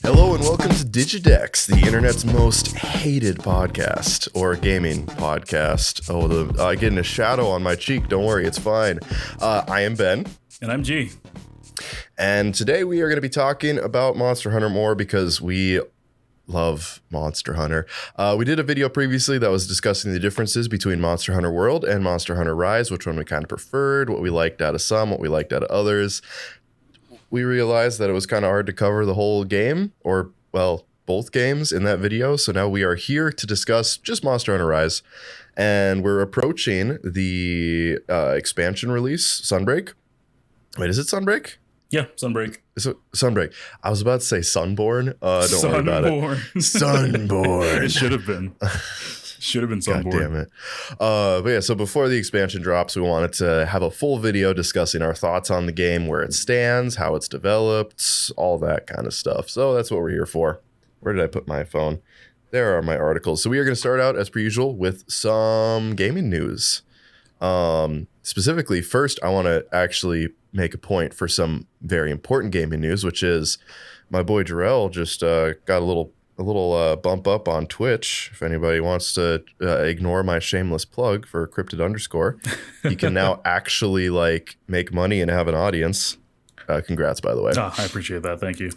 Hello and welcome to Digidex, the internet's most hated podcast or gaming podcast. Oh, I getting a shadow on my cheek. Don't worry, it's fine. I am Ben. And I'm G. And today we are going to be talking about Monster Hunter more because we love Monster Hunter. We did a video previously that was discussing the differences between Monster Hunter World and Monster Hunter Rise, which one we kind of preferred, what we liked out of some, what we liked out of others. We realized that it was kind of hard to cover the whole game, or, well, both games in that video. So now we are here to discuss just Monster Hunter Rise. And we're approaching the expansion release, Sunbreak. Wait, is it Sunbreak? Yeah, Sunbreak. Is it Sunbreak? I was about to say Sunborn. Don't worry about it. Sunborn. It should have been. Should have been Sunborn. God damn it. But yeah, so before the expansion drops, we wanted to have a full video discussing our thoughts on the game, where it stands, how it's developed, all that kind of stuff. So that's what we're here for. Where did I put my phone? There are my articles. So we are going to start out, as per usual, with some gaming news. Specifically, first, I want to actually make a point for some very important gaming news, which is my boy Jarrell just got a little bump up on Twitch. If anybody wants to ignore my shameless plug for cryptid underscore, he can now actually make money and have an audience. Congrats, by the way. I appreciate that. Thank you.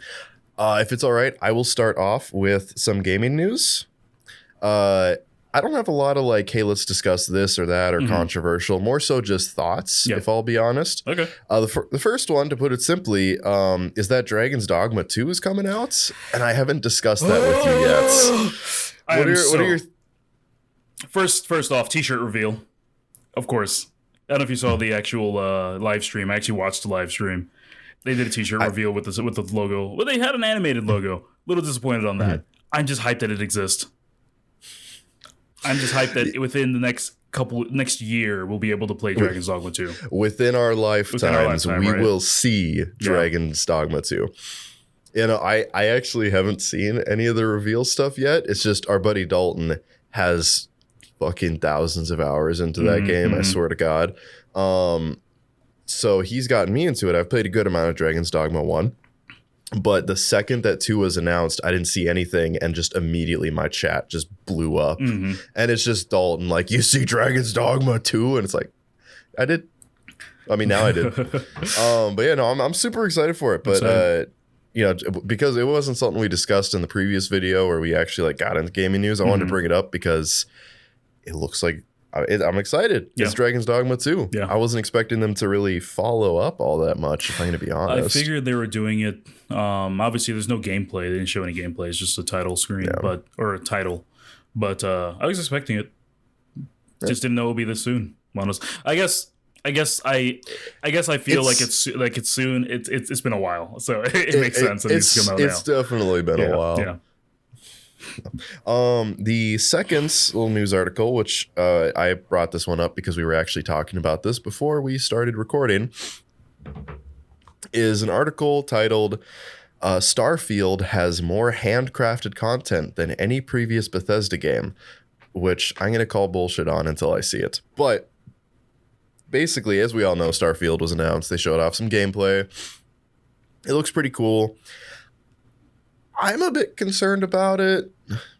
If it's all right, I will start off with some gaming news. I don't have a lot of hey, let's discuss this or that or controversial, more so just thoughts, if I'll be honest. Okay. The first one, to put it simply, is that Dragon's Dogma 2 is coming out, and I haven't discussed that with you yet. What are your First off, t-shirt reveal, of course. I don't know if you saw the actual live stream. I actually watched the live stream. They did a t-shirt reveal with the logo. Well, they had an animated logo. A little disappointed on that. I'm just hyped that it exists. I'm just hyped that within the next year we'll be able to play Dragon's Dogma 2. Within our lifetimes, we will see Dragon's Dogma 2. You know, I actually haven't seen any of the reveal stuff yet. It's just our buddy Dalton has fucking thousands of hours into that game, I swear to God. So he's gotten me into it. I've played a good amount of Dragon's Dogma 1. But the second that 2 was announced, I didn't see anything, and just immediately my chat just blew up. And it's just Dalton, you see Dragon's Dogma 2? And it's I did. I mean, now I did. But yeah, no, I'm super excited for it. But, because it wasn't something we discussed in the previous video where we actually got into gaming news, I wanted to bring it up because it looks like I'm excited. Yeah. It's Dragon's Dogma 2. Yeah. I wasn't expecting them to really follow up all that much, if I'm going to be honest. I figured they were doing it. Obviously, there's no gameplay. They didn't show any gameplay. It's just a title screen, or a title. But I was expecting it. Just didn't know it would be this soon. I guess I feel like it's soon. It's been a while, so it makes sense. It's definitely been a while. Yeah. The second little news article, which I brought this one up because we were actually talking about this before we started recording, is an article titled Starfield has more handcrafted content than any previous Bethesda game, which I'm going to call bullshit on until I see it. But basically, as we all know, Starfield was announced. They showed off some gameplay. It looks pretty cool. I'm a bit concerned about it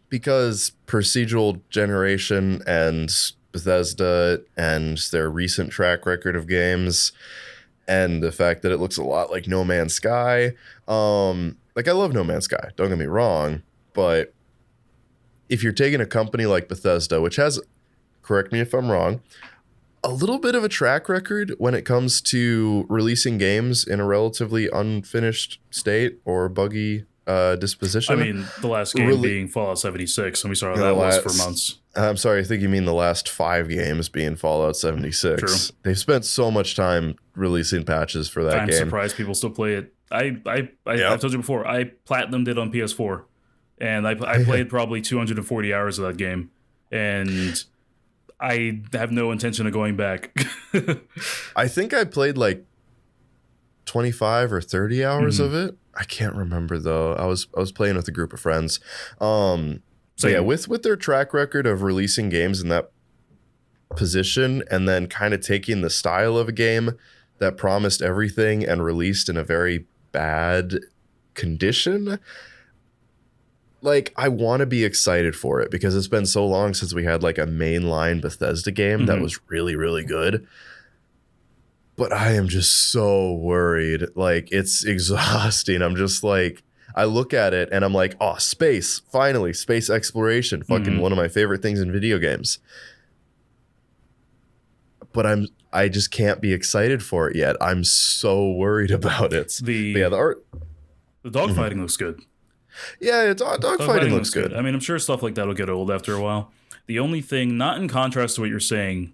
because procedural generation and Bethesda and their recent track record of games and the fact that it looks a lot like No Man's Sky. I love No Man's Sky, don't get me wrong, but if you're taking a company like Bethesda, which has, correct me if I'm wrong, a little bit of a track record when it comes to releasing games in a relatively unfinished state or buggy disposition. I mean, the last game being Fallout 76, and we saw how that was for months. I'm sorry, I think you mean the last 5 games being Fallout 76. True. They've spent so much time releasing patches for that game. I'm surprised people still play it. I've told you before, I platinumed it on PS4, and I played probably 240 hours of that game, and I have no intention of going back. I think I played 25 or 30 hours of it. I can't remember though. I was playing with a group of friends. So yeah, with their track record of releasing games in that position and then kind of taking the style of a game that promised everything and released in a very bad condition, like I want to be excited for it because it's been so long since we had like a mainline Bethesda game that was really, really good. But I am just so worried. Like, it's exhausting. I'm just like, I look at it and I'm like, oh, space, finally, space exploration, fucking one of my favorite things in video games. But I just can't be excited for it yet. I'm so worried about it. The art, the dogfighting looks good. Yeah, dogfighting looks good. I mean, I'm sure stuff like that will get old after a while. The only thing, not in contrast to what you're saying,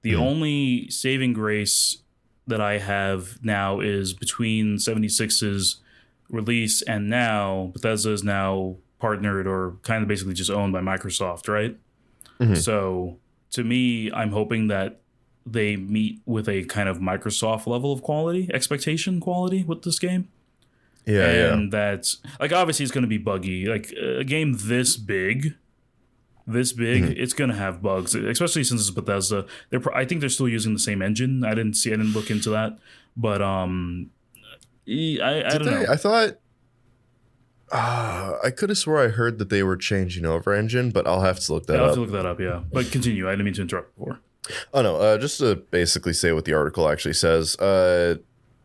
the only saving grace that I have now is between 76's release and now, Bethesda is now partnered or kind of basically just owned by Microsoft, right? So to me, I'm hoping that they meet with a kind of Microsoft level of quality, expectation quality with this game. And that's like, obviously it's going to be buggy. Like a game this big, it's going to have bugs, especially since it's Bethesda. I think they're still using the same engine. I didn't look into that, but I don't know. I thought I could have swore I heard that they were changing over engine, but I'll have to look that up. I'll have to look that up, yeah. But continue. I didn't mean to interrupt before. Oh no, just to basically say what the article actually says.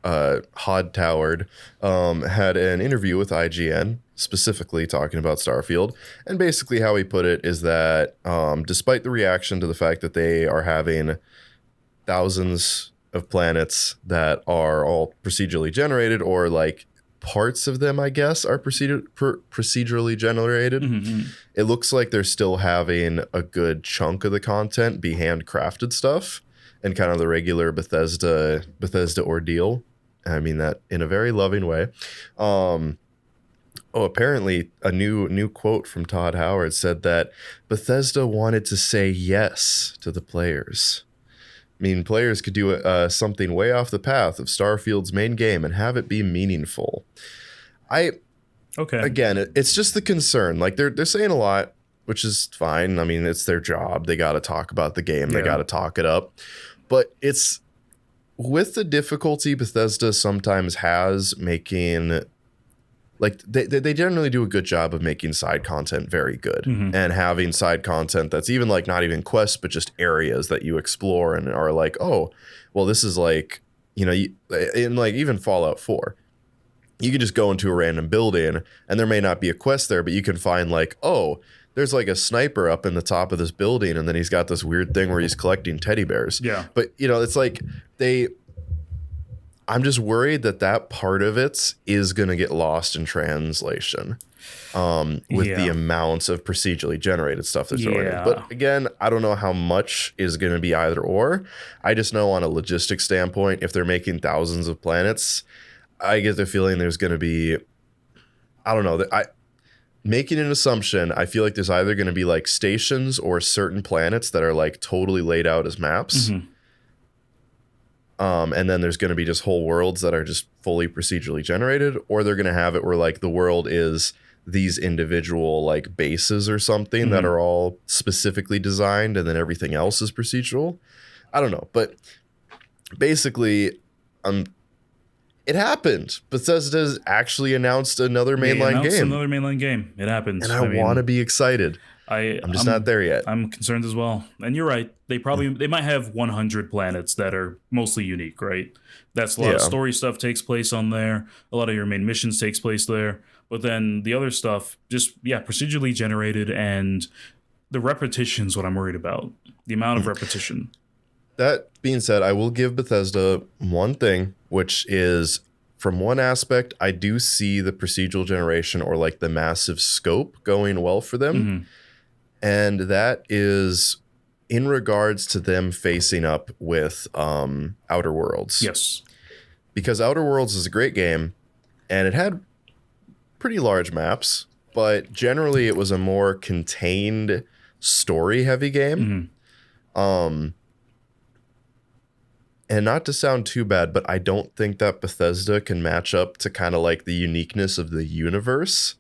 Hod Toward had an interview with IGN specifically talking about Starfield, and basically how he put it is that despite the reaction to the fact that they are having thousands of planets that are all procedurally generated, or like parts of them I guess are procedurally generated, it looks like they're still having a good chunk of the content be handcrafted stuff and kind of the regular Bethesda ordeal. I mean that in a very loving way. Apparently a new quote from Todd Howard said that Bethesda wanted to say yes to the players. I mean, players could do something way off the path of Starfield's main game and have it be meaningful. Again, it's just the concern. Like they're saying a lot, which is fine. I mean, it's their job. They got to talk about the game. They got to talk it up. But it's with the difficulty Bethesda sometimes has making, like they generally do a good job of making side content very good and having side content that's even like not even quests, but just areas that you explore and are like, oh, well, this is like, you know, in like even Fallout 4, you can just go into a random building and there may not be a quest there, but you can find like, oh, there's like a sniper up in the top of this building and then he's got this weird thing where he's collecting teddy bears. Yeah. But, you know, it's like I'm just worried that part of it is going to get lost in translation with the amounts of procedurally generated stuff that's throwing in. But again, I don't know how much is going to be either or. I just know on a logistics standpoint, if they're making thousands of planets, I get the feeling there's going to be, I don't know, making an assumption, I feel like there's either going to be like stations or certain planets that are like totally laid out as maps. And then there's going to be just whole worlds that are just fully procedurally generated, or they're going to have it where like the world is these individual like bases or something that are all specifically designed and then everything else is procedural. I don't know. But basically, it happened. Bethesda's actually announced another mainline game. It happened. And I want to be excited. I'm just not there yet. I'm concerned as well. And you're right. They might have 100 planets that are mostly unique, right? That's a lot of story stuff takes place on there. A lot of your main missions takes place there. But then the other stuff, just, procedurally generated, and the repetition's what I'm worried about. The amount of repetition. That being said, I will give Bethesda one thing, which is, from one aspect, I do see the procedural generation or like the massive scope going well for them. And that is in regards to them facing up with Outer Worlds. Yes. Because Outer Worlds is a great game, and it had pretty large maps, but generally it was a more contained, story-heavy game. And not to sound too bad, but I don't think that Bethesda can match up to kind of like the uniqueness of the universe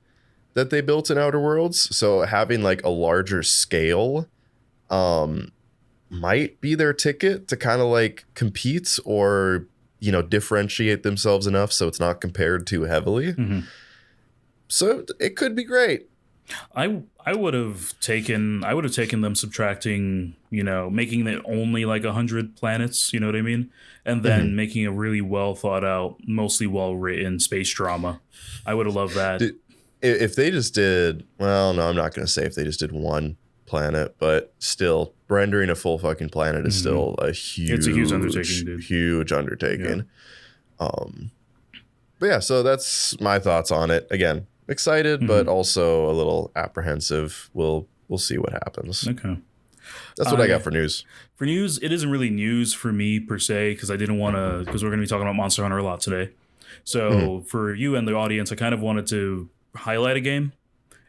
that they built in Outer Worlds. So having like a larger scale might be their ticket to kind of like compete or, you know, differentiate themselves enough so it's not compared too heavily. So it could be great. I would have taken them subtracting, making it only like 100 planets, you know what I mean? And then making a really well thought out, mostly well written space drama. I would have loved that. If they just did, well, no, I'm not going to say if they just did one planet, but still, rendering a full fucking planet is still It's a huge undertaking, dude. Huge undertaking. But yeah, so that's my thoughts on it. Again, excited, but also a little apprehensive. We'll see what happens. Okay. That's what I got for news. For news, it isn't really news for me per se, because I didn't want to, because we're going to be talking about Monster Hunter a lot today. So for you and the audience, I kind of wanted to highlight a game.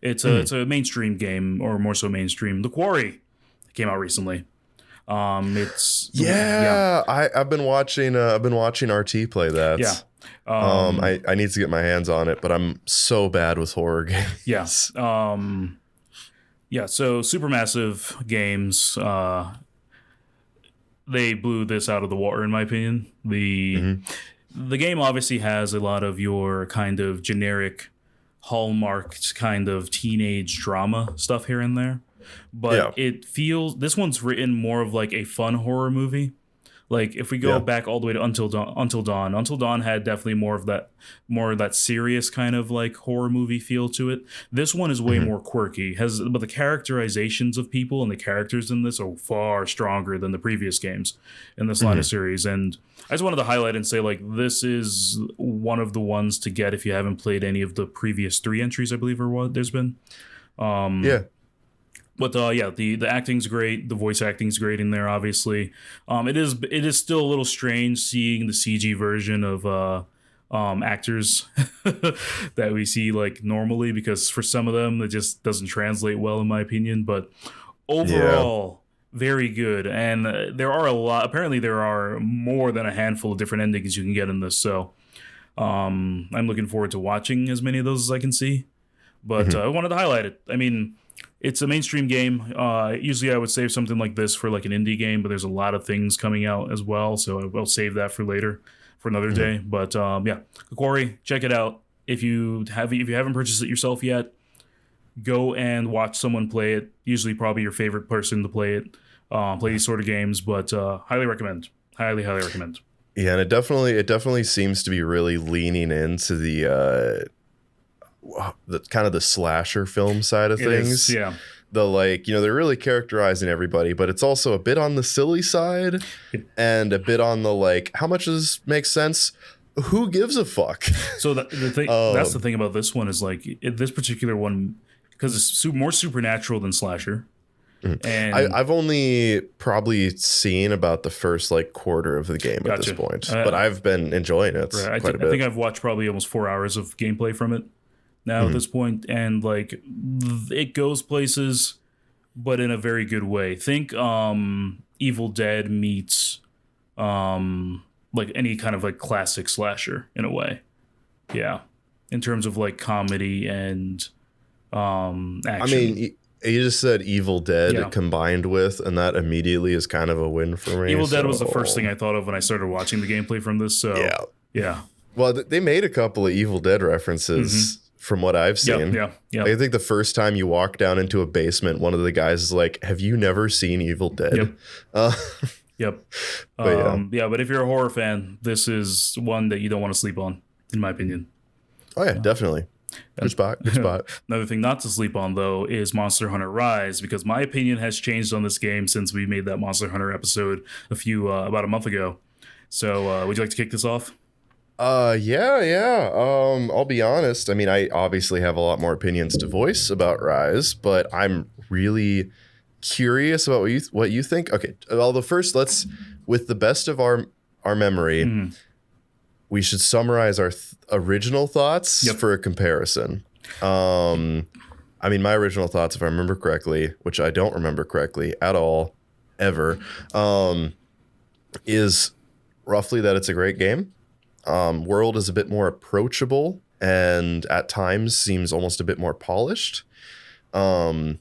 It's a mainstream game, or more so mainstream. The Quarry came out recently. I've been watching RT play that. Yeah. I need to get my hands on it, but I'm so bad with horror games. Yes. So Supermassive Games, they blew this out of the water, in my opinion. The game obviously has a lot of your kind of generic hallmarked kind of teenage drama stuff here and there, but it feels, this one's written more of like a fun horror movie. Like if we go back all the way to Until Dawn had definitely more of that serious kind of like horror movie feel to it. This one is way more quirky, but the characterizations of people and the characters in this are far stronger than the previous games in this line of series. And I just wanted to highlight and say, like, this is one of the ones to get if you haven't played any of the previous 3 entries, I believe, or what there's been. But the acting's great. The voice acting's great in there, obviously. It is still a little strange seeing the CG version of actors that we see like normally, because for some of them it just doesn't translate well, in my opinion. But overall, very good. And there are a lot. Apparently, there are more than a handful of different endings you can get in this. So I'm looking forward to watching as many of those as I can see. But I wanted to highlight it. I mean, it's a mainstream game. Usually I would save something like this for like an indie game, but there's a lot of things coming out as well, so I will save that for later, for another day. But The Quarry, check it out. If you haven't purchased it yourself yet, go and watch someone play it. Usually probably your favorite person to play it, play these sort of games, but highly recommend. Highly recommend. Yeah, and it definitely seems to be really leaning into the kind of the slasher film side of things. They're really characterizing everybody, but it's also a bit on the silly side and a bit on the like, how much makes sense? Who gives a fuck? So the thing, that's the thing about this one is like this particular one, because it's more supernatural than slasher. And I've only probably seen about the first like quarter of the game at this point, but I've been enjoying it quite a bit. I think I've watched probably almost 4 hours of gameplay from it now at this point, and like it goes places, but in a very good way. Think Evil Dead meets like any kind of like classic slasher in a way. Yeah, in terms of like comedy and action. I mean, you just said Evil Dead combined with, and that immediately is kind of a win for me. Evil Dead was the first thing I thought of when I started watching the gameplay from this. So yeah. Well, they made a couple of Evil Dead references. From what I've seen. Yeah. I think the first time you walk down into a basement, one of the guys is like, have you never seen Evil Dead? But if you're a horror fan, this is one that you don't want to sleep on, in my opinion. Oh yeah, definitely. Good spot. Another thing not to sleep on, though, is Monster Hunter Rise, because my opinion has changed on this game since we made that Monster Hunter episode about a month ago. So would you like to kick this off? I'll be honest. I mean, I obviously have a lot more opinions to voice about Rise, but I'm really curious about what you think. Okay, well, let's with the best of our memory, we should summarize our original thoughts for a comparison. I mean, my original thoughts, if I remember correctly, which I don't remember correctly at all, ever, is roughly that it's a great game. World is a bit more approachable and at times seems almost a bit more polished. But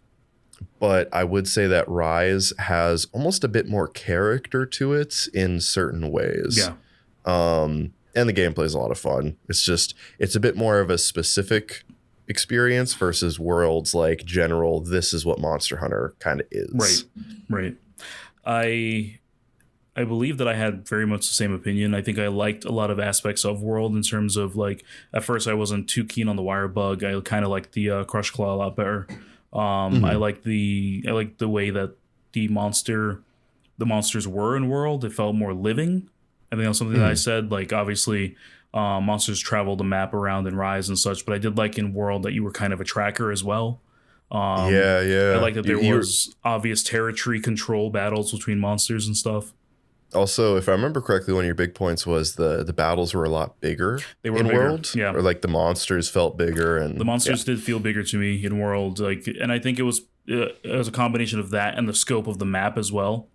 I would say that Rise has almost a bit more character to it in certain ways. Yeah. And the gameplay is a lot of fun. It's a bit more of a specific experience versus World's like general, this is what Monster Hunter kind of is. Right. I believe that I had very much the same opinion. I think I liked a lot of aspects of World in terms of like at first I wasn't too keen on the wire bug. I kind of liked the Crush Claw a lot better. I like the way that the monsters were in World. It felt more living. I think that was something that I said. Like obviously, monsters travel the map around in Rise and such, but I did like in World that you were kind of a tracker as well. Yeah. I like that there was obvious territory control battles between monsters and stuff. Also, if I remember correctly, one of your big points was the battles were a lot bigger They were in bigger, World. yeah. Or like the monsters felt bigger, and The monsters did feel bigger to me in World, like, and I think it was a combination of that and the scope of the map as well,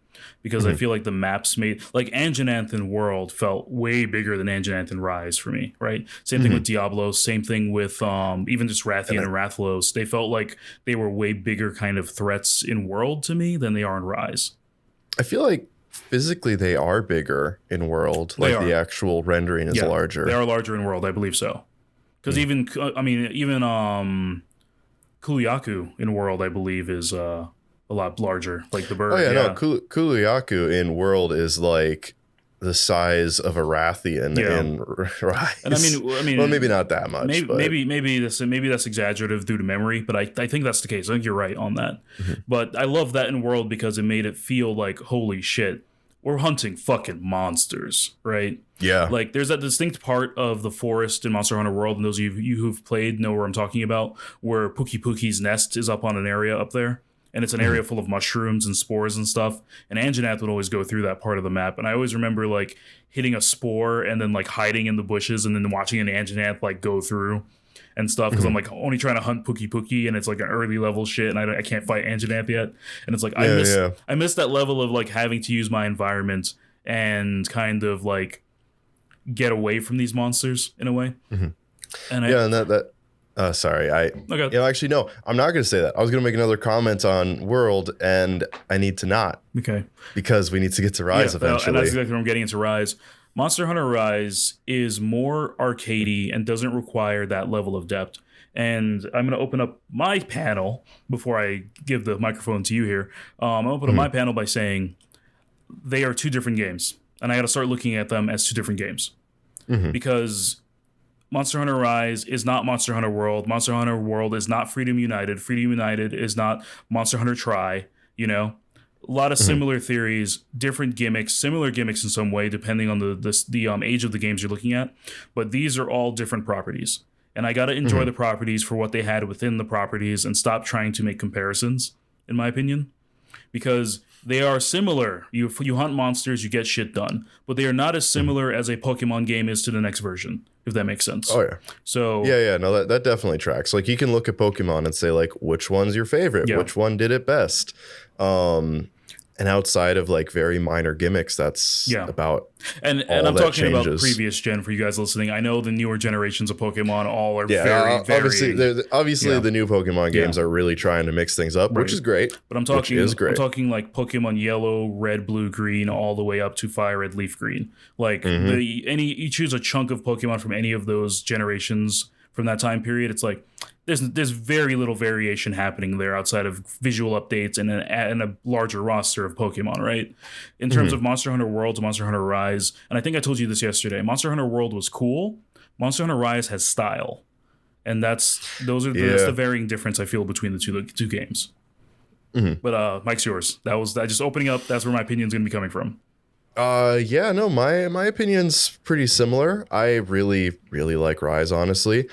because I feel like the maps made like Anjanath in World felt way bigger than Anjanath in Rise for me, right? Same thing with Diablo, same thing with even just Rathian and Rathlos. They felt like they were way bigger kind of threats in World to me than they are in Rise. I feel like physically they are bigger in World. Like the actual rendering is larger. They are larger in World, I believe so. Because even Kuliaku in World, I believe, is a lot larger. Like the bird. Oh yeah, no, Kuliaku in World is like the size of a Rathian in Rise. And I mean, well, maybe not that much. Maybe that's exaggerative due to memory, but I think that's the case. I think you're right on that. But I love that in World because it made it feel like, holy shit, we're hunting fucking monsters, right? Yeah. Like there's that distinct part of the forest in Monster Hunter World, and those of you who've played know where I'm talking about, where Pookie Pookie's nest is up on an area up there. And it's an area full of mushrooms and spores and stuff. And Anjanath would always go through that part of the map. And I always remember like hitting a spore and then like hiding in the bushes and then watching an Anjanath like go through and stuff. Because I'm like only trying to hunt Pookie Pookie and it's like an early level shit. And I can't fight Anjanath yet. And it's like, I miss that level of like having to use my environment and kind of like get away from these monsters in a way. And that sorry, okay. Actually, no, I'm not going to say that. I was going to make another comment on World, and I need to not. Okay. Because we need to get to Rise eventually. And that's exactly what I'm getting into Rise. Monster Hunter Rise is more arcadey and doesn't require that level of depth. And I'm going to open up my panel before I give the microphone to you here. I'm going to open up my panel by saying they are two different games. And I got to start looking at them as two different games. Because Monster Hunter Rise is not Monster Hunter World. Monster Hunter World is not Freedom United. Freedom United is not Monster Hunter Tri, you know? A lot of similar theories, different gimmicks, similar gimmicks in some way, depending on the age of the games you're looking at. But these are all different properties. And I got to enjoy the properties for what they had within the properties and stop trying to make comparisons, in my opinion. Because they are similar. You hunt monsters, you get shit done. But they are not as similar as a Pokemon game is to the next version, if that makes sense. Oh, yeah. So no, that definitely tracks. Like, you can look at Pokemon and say, like, which one's your favorite? Yeah. Which one did it best? And outside of, like, very minor gimmicks, that's about And I'm talking about previous gen for you guys listening. I know the newer generations of Pokemon all are very obviously the new Pokemon games are really trying to mix things up, which is great. But I'm talking like Pokemon Yellow, Red, Blue, Green, all the way up to Fire Red, Leaf Green. Like you choose a chunk of Pokemon from any of those generations from that time period. It's like there's very little variation happening there outside of visual updates and a larger roster of Pokemon, right? In terms of Monster Hunter World to Monster Hunter Rise, and I think I told you this yesterday, Monster Hunter World was cool. Monster Hunter Rise has style. And that's the varying difference I feel between the two games. But Mike's yours. That just opening up, that's where my opinion's gonna be coming from. My opinion's pretty similar. I really, really like Rise, honestly.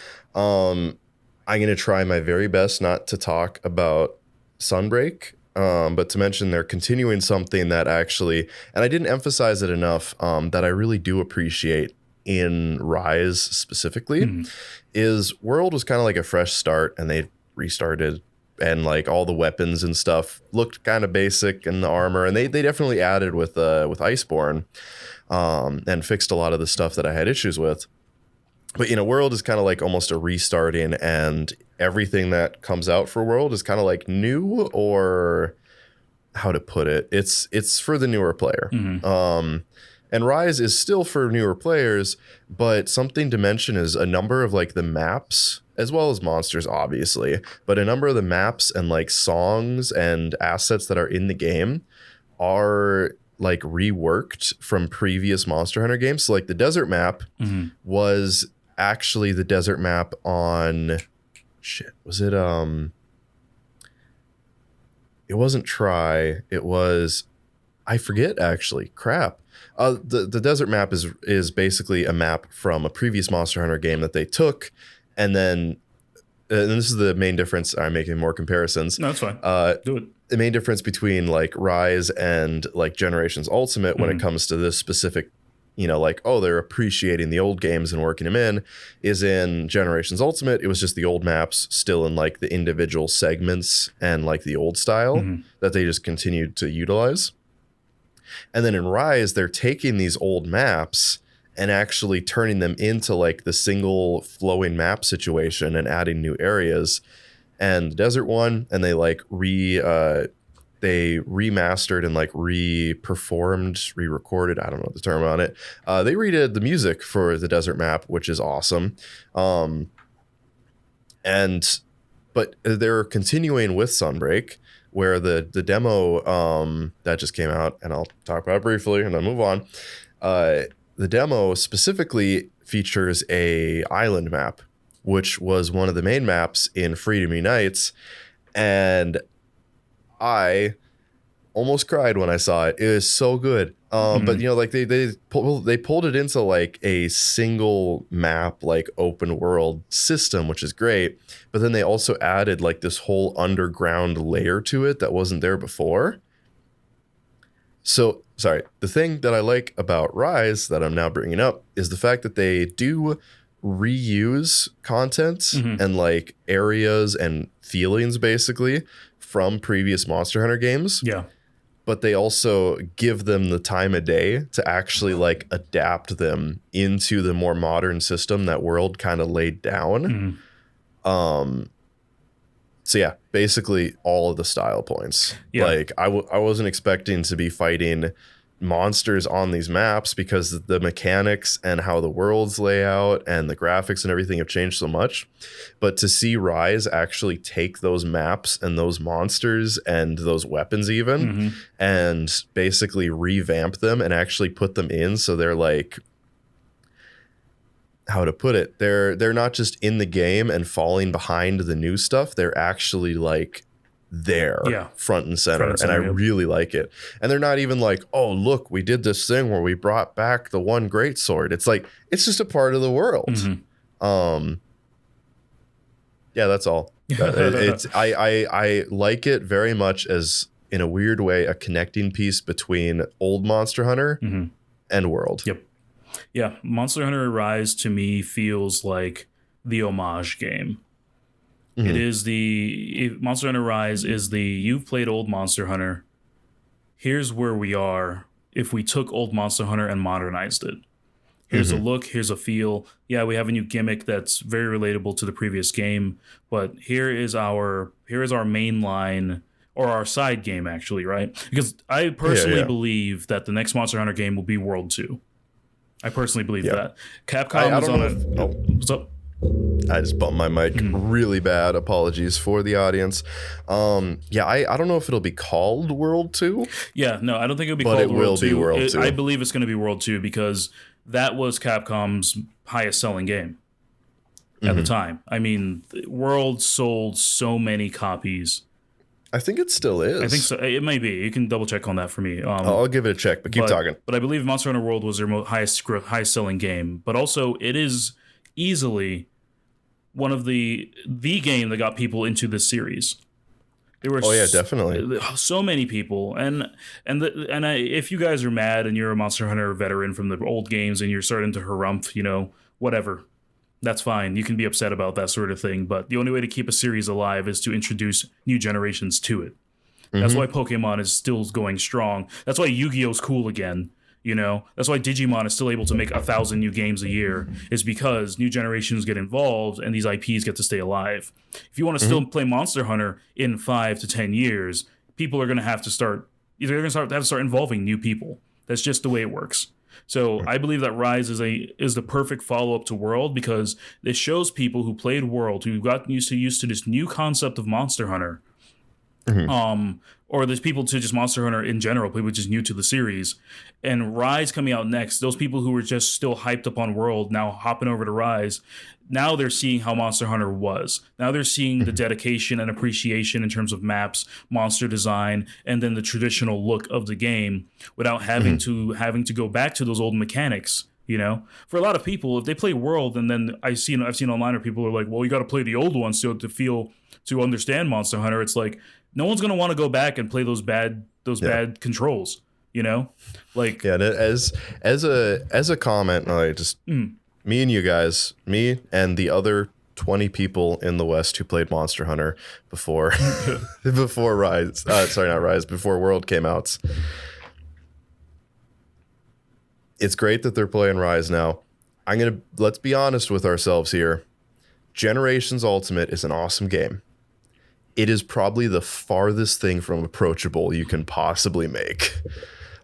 I'm going to try my very best not to talk about Sunbreak, but to mention they're continuing something that actually, and I didn't emphasize it enough, that I really do appreciate in Rise specifically, is World was kind of like a fresh start, and they restarted, and like all the weapons and stuff looked kind of basic, and the armor, and they definitely added with Iceborne, and fixed a lot of the stuff that I had issues with. But, World is kind of like almost a restarting, and everything that comes out for World is kind of like new, or how to put it. It's for the newer player. And Rise is still for newer players, but something to mention is a number of like the maps as well as monsters, obviously, but a number of the maps and like songs and assets that are in the game are like reworked from previous Monster Hunter games. So like the desert map was actually the desert map on was it it wasn't Try, it was, I forget actually. Crap. The desert map is basically a map from a previous Monster Hunter game that they took, and then and this is the main difference. I'm making more comparisons. No, that's fine. Do it. The main difference between like Rise and like Generations Ultimate when it comes to this specific, like, oh, they're appreciating the old games and working them is in Generations Ultimate. It was just the old maps still in like the individual segments and like the old style that they just continued to utilize. And then in Rise, they're taking these old maps and actually turning them into like the single flowing map situation and adding new areas. And the desert one, and they like they remastered and like re-recorded, I don't know the term on it. They redid the music for the desert map, which is awesome. But they're continuing with Sunbreak, where the demo that just came out, and I'll talk about it briefly and then move on. The demo specifically features a island map, which was one of the main maps in Freedom Unites, and I almost cried when I saw it. It was so good. But like they pulled it into like a single map, like open world system, which is great. But then they also added like this whole underground layer to it that wasn't there before. So, sorry, the thing that I like about Rise that I'm now bringing up is the fact that they do reuse content and like areas and feelings basically from previous Monster Hunter games. Yeah. But they also give them the time of day to actually like adapt them into the more modern system that World kind of laid down. So yeah, basically all of the style points. Yeah. Like I wasn't expecting to be fighting monsters on these maps because the mechanics and how the worlds lay out and the graphics and everything have changed so much. But to see Rise actually take those maps and those monsters and those weapons even and basically revamp them and actually put them in so they're like, how to put it, they're not just in the game and falling behind the new stuff, they're actually like there, front and center, and I really like it. And they're not even like, oh look, we did this thing where we brought back the one great sword. It's like it's just a part of the world. Yeah, that's all. I like it very much as, in a weird way, a connecting piece between old Monster Hunter and World. Yep. Yeah, Monster Hunter Rise to me feels like the homage game. It is Monster Hunter Rise is you've played old Monster Hunter. Here's where we are if we took old Monster Hunter and modernized it. Here's a look, here's a feel. Yeah, we have a new gimmick that's very relatable to the previous game, but here is our main line, or our side game actually, right? Because I personally believe that the next Monster Hunter game will be World 2. I personally believe that. Capcom is on what's up? I just bumped my mic really bad. Apologies for the audience. I don't know if it'll be called World 2. Yeah, no, I don't think it'll be called World 2. But it will be World 2. I believe it's going to be World 2 because that was Capcom's highest selling game at the time. I mean, World sold so many copies. I think it still is. I think so. It may be. You can double check on that for me. I'll give it a check, but keep talking. But I believe Monster Hunter World was their highest selling game. But also, it is easily one of the game that got people into this series. There were definitely so many people, and if you guys are mad and you're a Monster Hunter veteran from the old games and you're starting to harumph, whatever, that's fine. You can be upset about that sort of thing, but the only way to keep a series alive is to introduce new generations to it. That's why Pokemon is still going strong. That's why Yu-Gi-Oh's cool again. That's why Digimon is still able to make 1,000 new games a year, is because new generations get involved and these IPs get to stay alive. If you want to still play Monster Hunter in 5 to 10 years, people are going to have to start involving new people. That's just the way it works. So I believe that Rise is the perfect follow up to World, because it shows people who played World, who got used to this new concept of Monster Hunter, or there's people to just Monster Hunter in general, people just new to the series, and Rise coming out next. Those people who were just still hyped up on World now hopping over to Rise. Now they're seeing how Monster Hunter was. Now they're seeing the dedication and appreciation in terms of maps, monster design, and then the traditional look of the game without having to go back to those old mechanics. You know, for a lot of people, if they play World, and then I've seen online where people are like, well, you got to play the old ones to understand Monster Hunter. It's like, no one's gonna want to go back and play those bad controls. You know, like, yeah. And as a comment, I just me and you guys, me and the other 20 people in the West who played Monster Hunter before before Rise. Sorry, not Rise. Before World came out. It's great that they're playing Rise now. Let's be honest with ourselves here. Generations Ultimate is an awesome game. It is probably the farthest thing from approachable you can possibly make.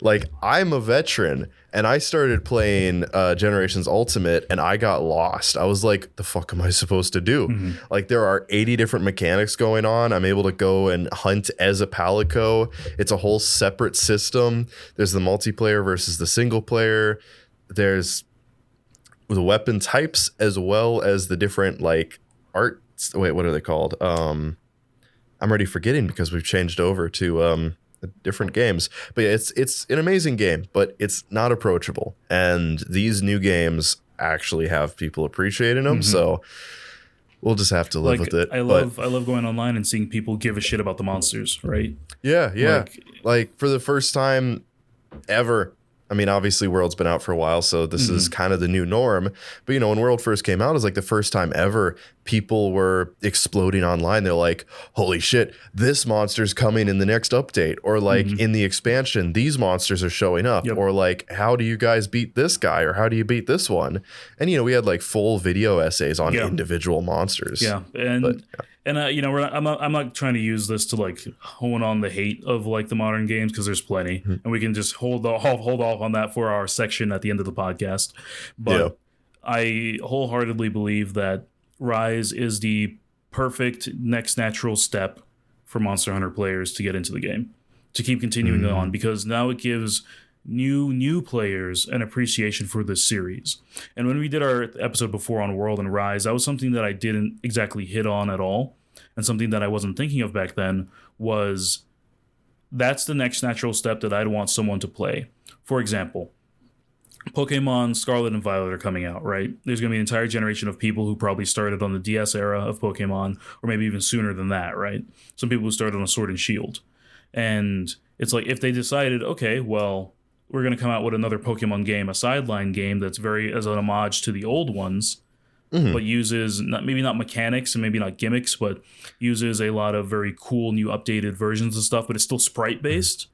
Like, I'm a veteran, and I started playing Generations Ultimate, and I got lost. I was like, the fuck am I supposed to do? Like, there are 80 different mechanics going on. I'm able to go and hunt as a Palico. It's a whole separate system. There's the multiplayer versus the single player. There's the weapon types, as well as the different, like, arts. Wait, what are they called? I'm already forgetting because we've changed over to different games. But yeah, it's an amazing game, but it's not approachable. And these new games actually have people appreciating them. So we'll just have to live with it. I love going online and seeing people give a shit about the monsters, right? Yeah. Like for the first time ever. I mean, obviously World's been out for a while, so this is kind of the new norm. But, you know, when World first came out, it was like the first time ever people were exploding online. They're like, holy shit, this monster's coming in the next update. Or like in the expansion, these monsters are showing up. Or like, how do you guys beat this guy? Or how do you beat this one? And, you know, we had like full video essays on individual monsters. Yeah. And you know, I'm not trying to use this to like hone on the hate of like the modern games, because there's plenty, and we can just hold off on that for our section at the end of the podcast. But I wholeheartedly believe that Rise is the perfect next natural step for Monster Hunter players to get into the game, to keep continuing on, because now it gives new players an appreciation for this series. And when we did our episode before on World and Rise, that was something that I didn't exactly hit on at all, and something that I wasn't thinking of back then was that's the next natural step that I'd want someone to play. For example, Pokemon Scarlet and Violet are coming out, right? There's going to be an entire generation of people who probably started on the DS era of Pokemon, or maybe even sooner than that, right? Some people who started on Sword and Shield. And it's like, if they decided, okay, well, we're going to come out with another Pokemon game, a sideline game that's very as an homage to the old ones, but uses maybe not mechanics and maybe not gimmicks, but uses a lot of very cool new updated versions of stuff, but it's still sprite based.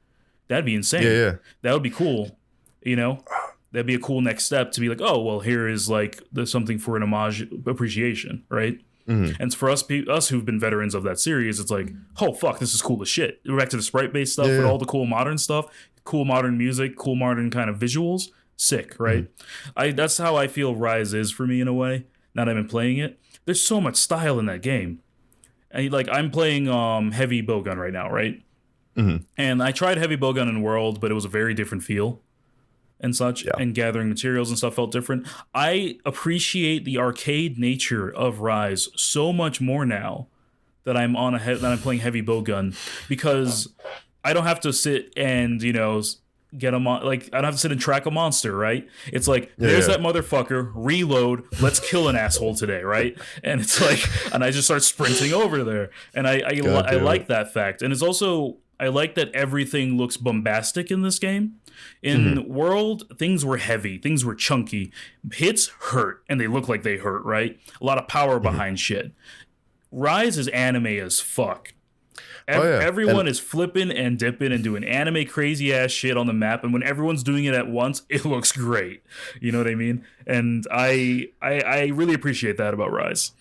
That'd be insane. Yeah. That would be cool. You know, that'd be a cool next step to be like, oh, well, here is like there's something for an homage appreciation, right? And for us who've been veterans of that series, it's like, oh fuck, this is cool as shit. We're back to the sprite based stuff with all the cool modern stuff. Cool modern music, cool modern kind of visuals, sick, right? That's how I feel Rise is for me in a way. Now that I've been playing it, there's so much style in that game. And like I'm playing heavy bowgun right now, right? And I tried heavy bowgun in World, but it was a very different feel and such. And gathering materials and stuff felt different. I appreciate the arcade nature of Rise so much more now that I'm playing heavy bowgun, because I don't have to sit and, you know, get a like I don't have to sit and track a monster, right? It's like there's that motherfucker, reload, let's kill an asshole today, right? And it's like, and I just start sprinting over there, and I like that fact. And it's also, I like that everything looks bombastic in this game. In World, things were heavy, things were chunky, hits hurt, and they look like they hurt, right? A lot of power behind shit. Rise is anime as fuck. Everyone is flipping and dipping and doing anime crazy ass shit on the map, and when everyone's doing it at once, it looks great. You know what I mean? And I really appreciate that about Rise.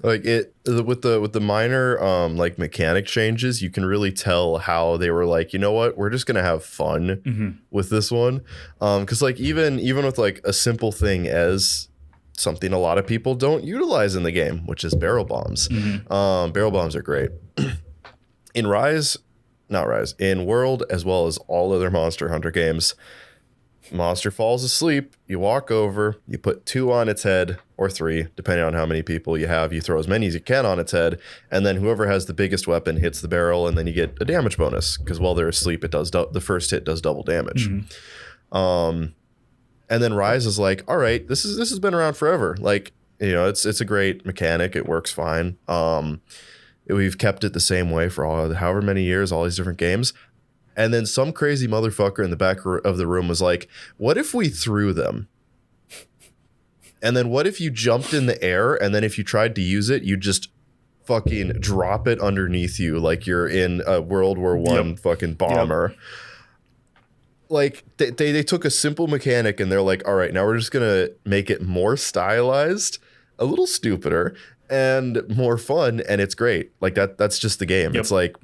Like it with the minor like mechanic changes, you can really tell how they were like, you know what, we're just gonna have fun with this one. Because like even with like a simple thing as something a lot of people don't utilize in the game, which is barrel bombs. Barrel bombs are great. In Rise, not Rise, in World, as well as all other Monster Hunter games, monster falls asleep, you walk over, you put 2 on its head, or 3, depending on how many people you have. You throw as many as you can on its head, and then whoever has the biggest weapon hits the barrel, and then you get a damage bonus, because while they're asleep, it does the first hit does double damage. And then Rise is like, all right, this has been around forever. Like, you know, it's a great mechanic. It works fine. We've kept it the same way for however many years, all these different games. And then some crazy motherfucker in the back of the room was like, what if we threw them? And then what if you jumped in the air, and then if you tried to use it, you just fucking drop it underneath you like you're in a World War I fucking bomber. Like they took a simple mechanic and they're like, all right, now we're just gonna make it more stylized, a little stupider, and more fun, and it's great. Like that's just the game. It's like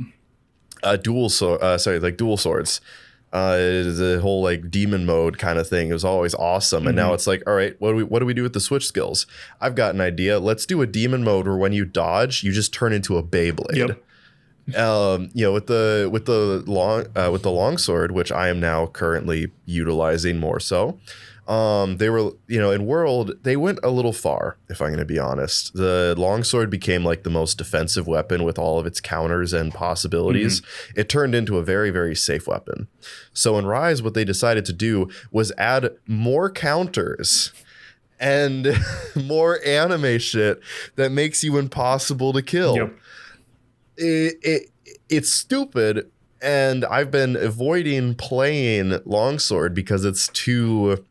dual swords. The whole like demon mode kind of thing is always awesome, and now it's like, all right, what do we do with the switch skills? I've got an idea. Let's do a demon mode where when you dodge, you just turn into a Beyblade. You know, with the longsword, which I am now currently utilizing more so. They were, you know, in World, they went a little far, if I'm going to be honest. The longsword became like the most defensive weapon with all of its counters and possibilities. It turned into a very, very safe weapon. So in Rise, what they decided to do was add more counters and more anime shit that makes you impossible to kill. It's stupid, and I've been avoiding playing longsword because it's too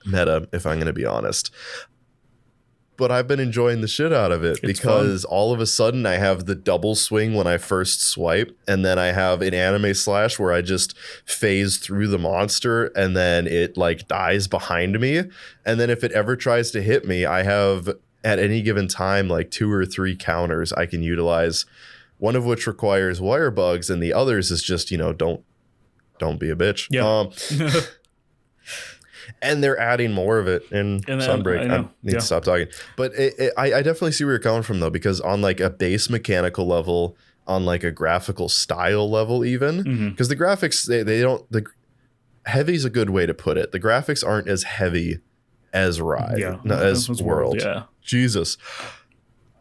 meta, if I'm going to be honest. But I've been enjoying the shit out of it because all of a sudden I have the double swing when I first swipe, and then I have an anime slash where I just phase through the monster and then it like dies behind me. And then if it ever tries to hit me, I have at any given time like 2 or 3 counters I can utilize, one of which requires wire bugs, and the others is just, you know, don't be a bitch. And they're adding more of it in Sunbreak. I need to stop talking. But I definitely see where you're coming from, though, because on like a base mechanical level, on like a graphical style level even, because the graphics, they don't, the heavy's a good way to put it. The graphics aren't as heavy as as World. Jesus.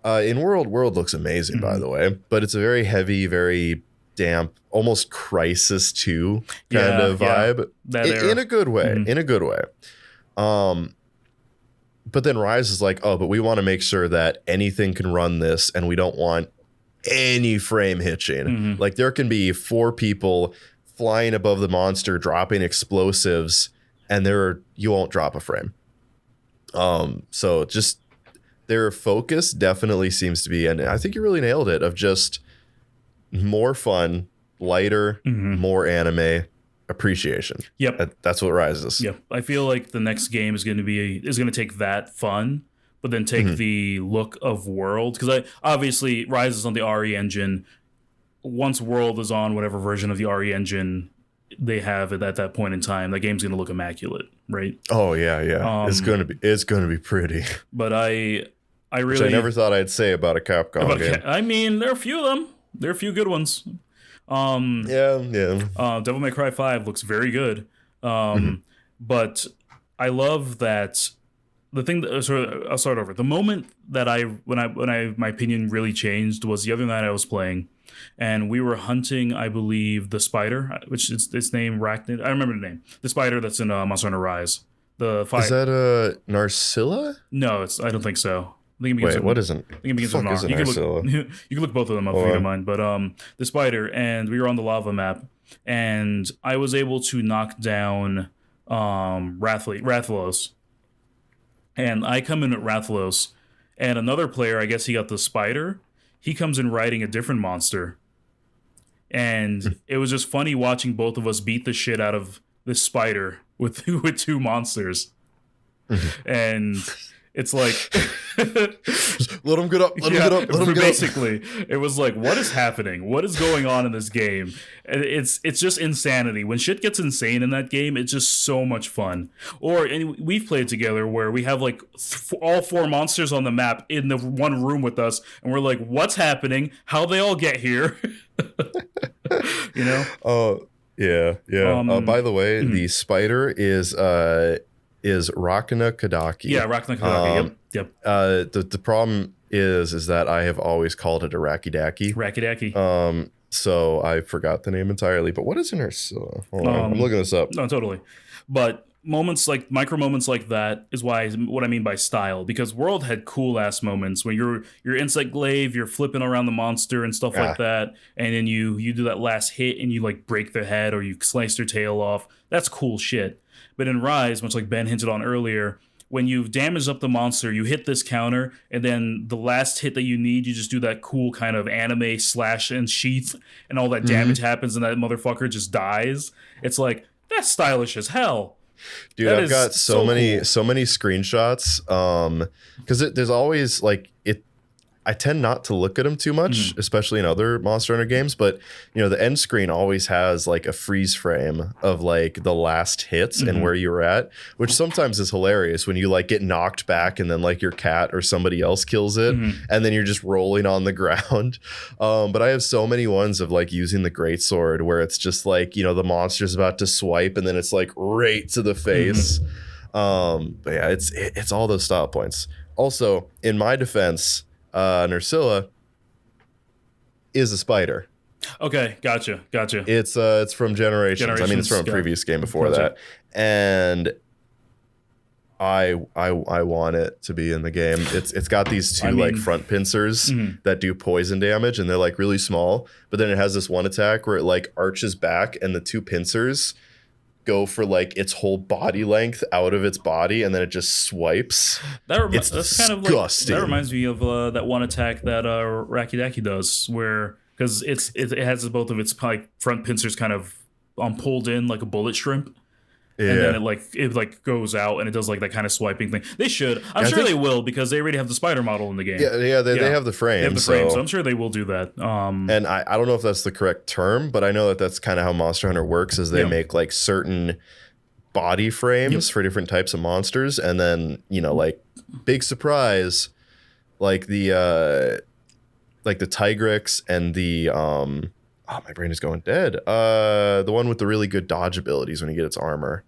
In World looks amazing, by the way, but it's a very heavy, very damp, almost Crisis 2 kind of vibe in a good way. But then Rise is like, oh, but we want to make sure that anything can run this, and we don't want any frame hitching. Like there can be 4 people flying above the monster, dropping explosives, and you won't drop a frame. So just their focus definitely seems to be, and I think you really nailed it, of just more fun, lighter, more anime appreciation. That's what Rise is. I feel like the next game is going to take that fun, but then take the look of World, because obviously Rise is on the RE engine. Once World is on whatever version of the RE engine they have it at that point in time, that game's going to look immaculate, right? Oh yeah. It's going to be pretty. But I really, which I never thought I'd say about a Capcom game. I mean, there are a few of them. There are a few good ones. Devil May Cry 5 looks very good. But I love that the thing that, I'll start over. The moment that when my opinion really changed was the other night I was playing, and we were hunting, I believe, the spider, which is its name Arachnid. I remember the name. The spider that's in Monster Hunter Rise. Is that Narcilla? No, I don't think so. What is it? I think it begins with an R. You can look both of them up if you don't mind. But the spider, and we were on the lava map, and I was able to knock down Rathalos. And I come in at Rathalos, and another player, I guess he got the spider. He comes in riding a different monster. And it was just funny watching both of us beat the shit out of this spider with 2 monsters. And It's like Let him get up. Let him get up. Let him get up. basically, it was like, what is happening? What is going on in this game? And it's just insanity. When shit gets insane in that game, it's just so much fun. And we've played together where we have like all 4 monsters on the map in the one room with us, and we're like, what's happening? How they all get here? You know? Oh, yeah. By the way, the spider is Rakana Kadaki. Yeah, Rakana Kadaki. Yep. The problem is that I have always called it a Rakidaki. Rakidaki. So I forgot the name entirely. But what is in her? Hold on, I'm looking this up. No, totally. But micro moments like that is what I mean by style. Because World had cool ass moments when you're insect glaive, you're flipping around the monster and stuff like that, and then you do that last hit and you like break their head or you slice their tail off. That's cool shit. But in Rise, much like Ben hinted on earlier, when you've damaged up the monster, you hit this counter, and then the last hit that you need, you just do that cool kind of anime slash and sheath, and all that damage happens, and that motherfucker just dies. It's like, that's stylish as hell. Dude, I've got so many screenshots. Because there's always like it. I tend not to look at them too much, especially in other Monster Hunter games. But the end screen always has like a freeze frame of like the last hits and where you were at, which sometimes is hilarious when you like get knocked back and then like your cat or somebody else kills it, and then you're just rolling on the ground. But I have so many ones of like using the greatsword where it's just like the monster's about to swipe and then it's like right to the face. But yeah, it's all those style points. Also, in my defense, Nursilla is a spider. Okay, gotcha. It's from Generations. I mean, it's from a previous game before that, and I want it to be in the game. It's got these two like front pincers that do poison damage, and they're like really small. But then it has this one attack where it like arches back, and the 2 pincers go for like its whole body length out of its body, and then it just swipes. It's disgusting. Kind of like, that reminds me of that one attack that Rakidaki does, where because it has both of its like front pincers kind of pulled in like a bullet shrimp. Yeah. And then it goes out and it does like that kind of swiping thing. They should. I'm sure they will, because they already have the spider model in the game. Yeah, they have the frame. They have the frame, so I'm sure they will do that. And I don't know if that's the correct term, but I know that that's kind of how Monster Hunter works, is they make like certain body frames for different types of monsters, and then like big surprise, like the Tigrex and the my brain is going dead. The one with the really good dodge abilities when you get its armor.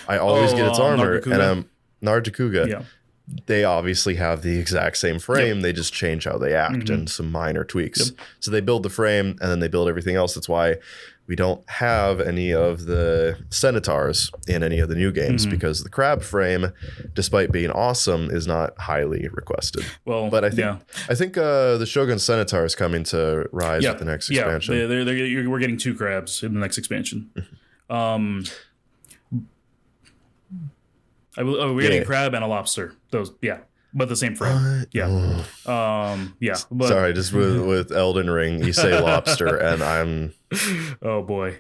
I always get its armor, and I'm Narjakuga. Yeah. They obviously have the exact same frame. They just change how they act and some minor tweaks. So they build the frame, and then they build everything else. That's why we don't have any of the Centaurs in any of the new games, because the crab frame, despite being awesome, is not highly requested. Well, but I think the Shogun Centaur is coming to Rise with the next expansion. Yeah, we're getting 2 crabs in the next expansion. We're getting a crab and a lobster. Those, but the same frame. But, sorry, just with Elden Ring, you say lobster, and I'm oh boy,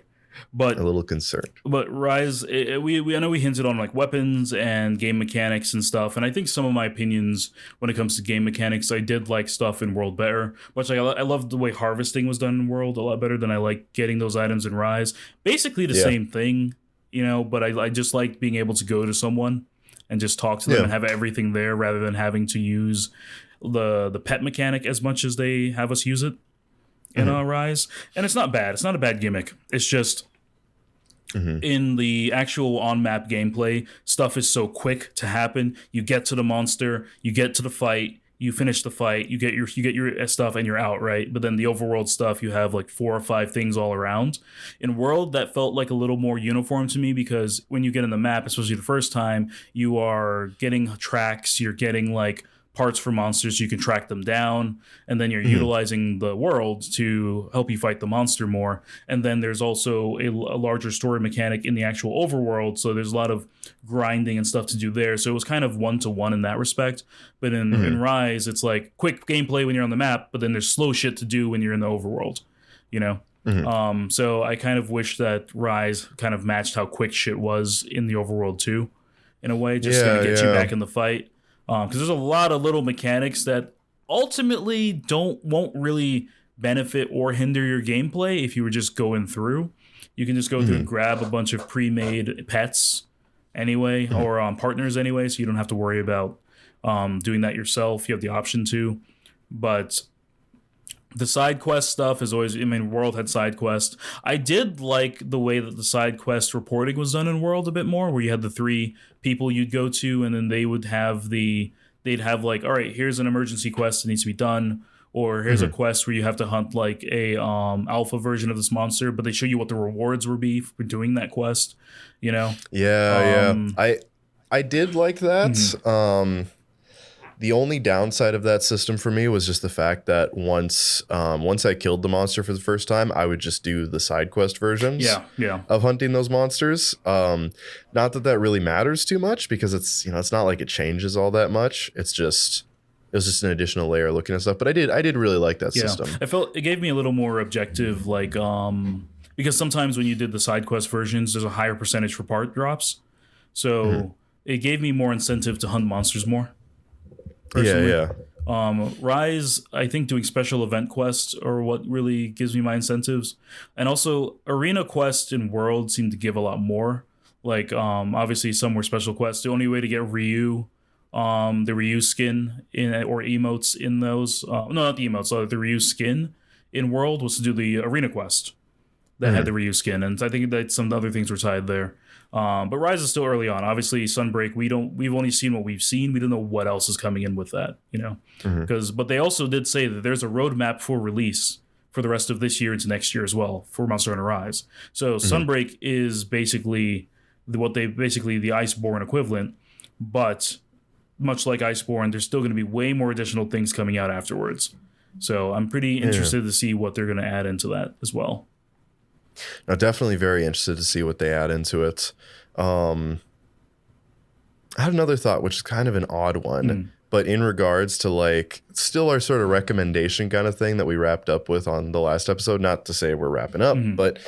but a little concerned. But Rise, I know we hinted on like weapons and game mechanics and stuff, and I think some of my opinions when it comes to game mechanics, I did like stuff in World better. Much like I loved the way harvesting was done in World a lot better than I like getting those items in Rise. Basically the same thing. But I just like being able to go to someone and just talk to them and have everything there, rather than having to use the pet mechanic as much as they have us use it in Rise. And it's not bad. It's not a bad gimmick. It's just in the actual on-map gameplay, stuff is so quick to happen. You get to the monster, you get to the fight, you finish the fight, you get your stuff, and you're out, right? But then the overworld stuff, you have like 4 or 5 things all around. In World, that felt like a little more uniform to me, because when you get in the map, especially the first time, you are getting tracks, you're getting like parts for monsters, you can track them down, and then you're utilizing the world to help you fight the monster more. And then there's also a larger story mechanic in the actual overworld, so there's a lot of grinding and stuff to do there. So it was kind of 1-to-1 in that respect. But in Rise, it's like quick gameplay when you're on the map, but then there's slow shit to do when you're in the overworld, So I kind of wish that Rise kind of matched how quick shit was in the overworld too, in a way, just to get you back in the fight. because there's a lot of little mechanics that ultimately won't really benefit or hinder your gameplay if you were just going through. You can just go through and grab a bunch of pre-made pets anyway, or partners anyway, so you don't have to worry about doing that yourself. You have the option to. But the side quest stuff is always, I mean, World had side quest. I did like the way that the side quest reporting was done in World a bit more, where you had the 3 people you'd go to, and then they'd have like, all right, here's an emergency quest that needs to be done, or here's a quest where you have to hunt like a alpha version of this monster, but they show you what the rewards would be for doing that quest, you know? Yeah. I did like that. The only downside of that system for me was just the fact that once I killed the monster for the first time, I would just do the side quest versions of hunting those monsters. Not that really matters too much, because it's not like it changes all that much. It was just an additional layer looking at stuff. But I did really like that system. I felt it gave me a little more objective, like because sometimes when you did the side quest versions, there's a higher percentage for part drops. So it gave me more incentive to hunt monsters more. Personally. Yeah. Rise, I think doing special event quests are what really gives me my incentives. And also arena quests in World seem to give a lot more. Like obviously some were special quests. The only way to get Ryu, the Ryu skin or emotes in those, no, not the emotes, the Ryu skin in World was to do the arena quest that had the Ryu skin. And I think that some other things were tied there. But Rise is still early on. Obviously, Sunbreak, we've only seen what we've seen. We don't know what else is coming in with that, but they also did say that there's a roadmap for release for the rest of this year into next year as well for Monster Hunter Rise. So Sunbreak is basically the Iceborne equivalent, but much like Iceborne, there's still going to be way more additional things coming out afterwards. So I'm pretty interested to see what they're going to add into that as well. No, definitely very interested to see what they add into it. I had another thought, which is kind of an odd one, but in regards to like still our sort of recommendation kind of thing that we wrapped up with on the last episode, not to say we're wrapping up, but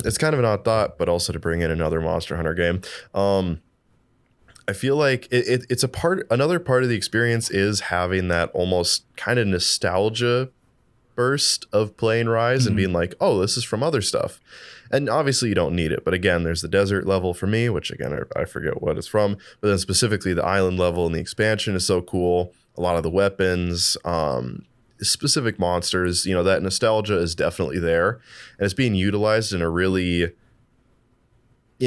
it's kind of an odd thought, but also to bring in another Monster Hunter game. I feel like it's another part of the experience is having that almost kind of nostalgia burst of playing Rise and being like, oh, this is from other stuff. And obviously you don't need it. But again, there's the desert level for me, which again, I forget what it's from. But then specifically the island level and the expansion is so cool. A lot of the weapons, specific monsters, that nostalgia is definitely there. And it's being utilized in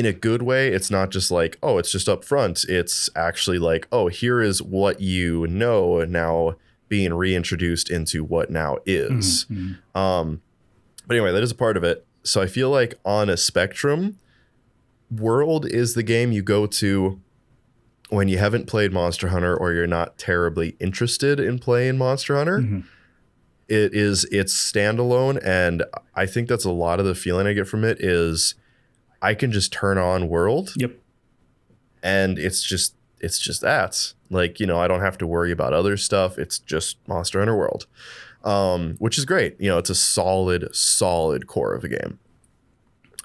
a good way. It's not just like, oh, it's just up front. It's actually like, oh, here is what you know now being reintroduced into what now is. But anyway, that is a part of it. So I feel like on a spectrum, World is the game you go to when you haven't played Monster Hunter or you're not terribly interested in playing Monster Hunter. It's standalone, and I think that's a lot of the feeling I get from it is I can just turn on World. Yep. And it's just that. Like, I don't have to worry about other stuff. It's just Monster Hunter World, which is great. It's a solid core of a game.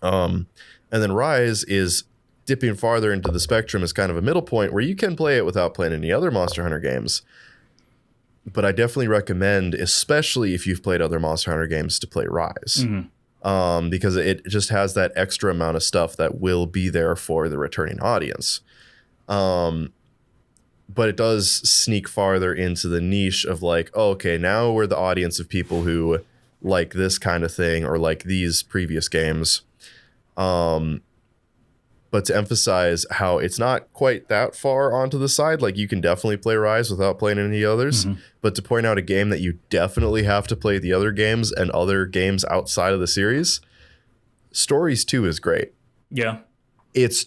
And then Rise is dipping farther into the spectrum as kind of a middle point where you can play it without playing any other Monster Hunter games. But I definitely recommend, especially if you've played other Monster Hunter games, to play Rise. Because it just has that extra amount of stuff that will be there for the returning audience. But it does sneak farther into the niche of like, oh, okay, now we're the audience of people who like this kind of thing or like these previous games. But to emphasize how it's not quite that far onto the side, like you can definitely play Rise without playing any others. But to point out a game that you definitely have to play the other games and other games outside of the series, Stories 2 is great. Yeah. It's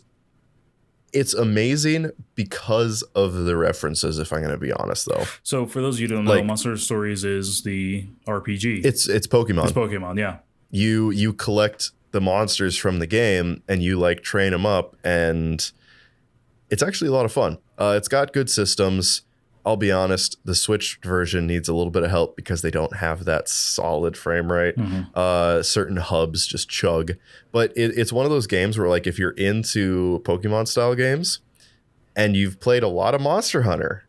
amazing because of the references, if I'm going to be honest, though. So for those of you who don't know, Monster Stories is the RPG. It's Pokemon. It's Pokemon, yeah. You collect the monsters from the game and you like train them up, and it's actually a lot of fun. It's got good systems. I'll be honest, the Switch version needs a little bit of help because they don't have that solid frame rate. Certain hubs just chug. But it's one of those games where, like, if you're into Pokemon style games and you've played a lot of Monster Hunter,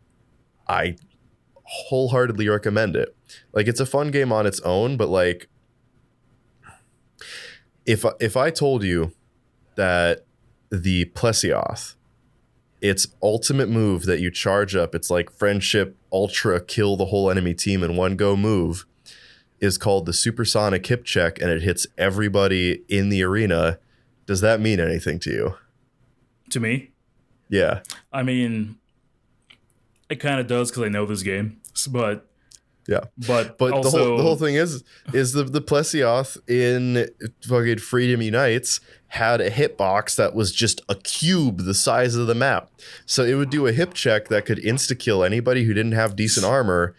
I wholeheartedly recommend it. Like, it's a fun game on its own, but like, if I told you that the Plesioth, its ultimate move that you charge up, it's like friendship ultra kill the whole enemy team in one go move, is called the supersonic hip check, and it hits everybody in the arena, does that mean anything to you? To me? Yeah. I mean, it kind of does because I know this game, but yeah. But the also, whole thing is the Plesioth in fucking Freedom Unites had a hitbox that was just a cube the size of the map. So it would do a hip check that could insta-kill anybody who didn't have decent armor.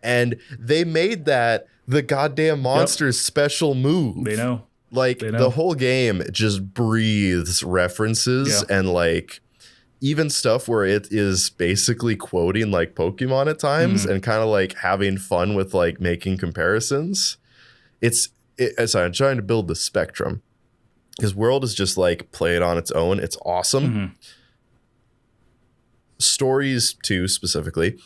And they made that the goddamn monster's special move. They know. Like, the whole game just breathes references and, like, even stuff where it is basically quoting, like, Pokemon at times and kind of, like, having fun with, like, making comparisons. Sorry, I'm trying to build the spectrum. Because World is just, like, play it on its own. It's awesome. Stories, too, specifically,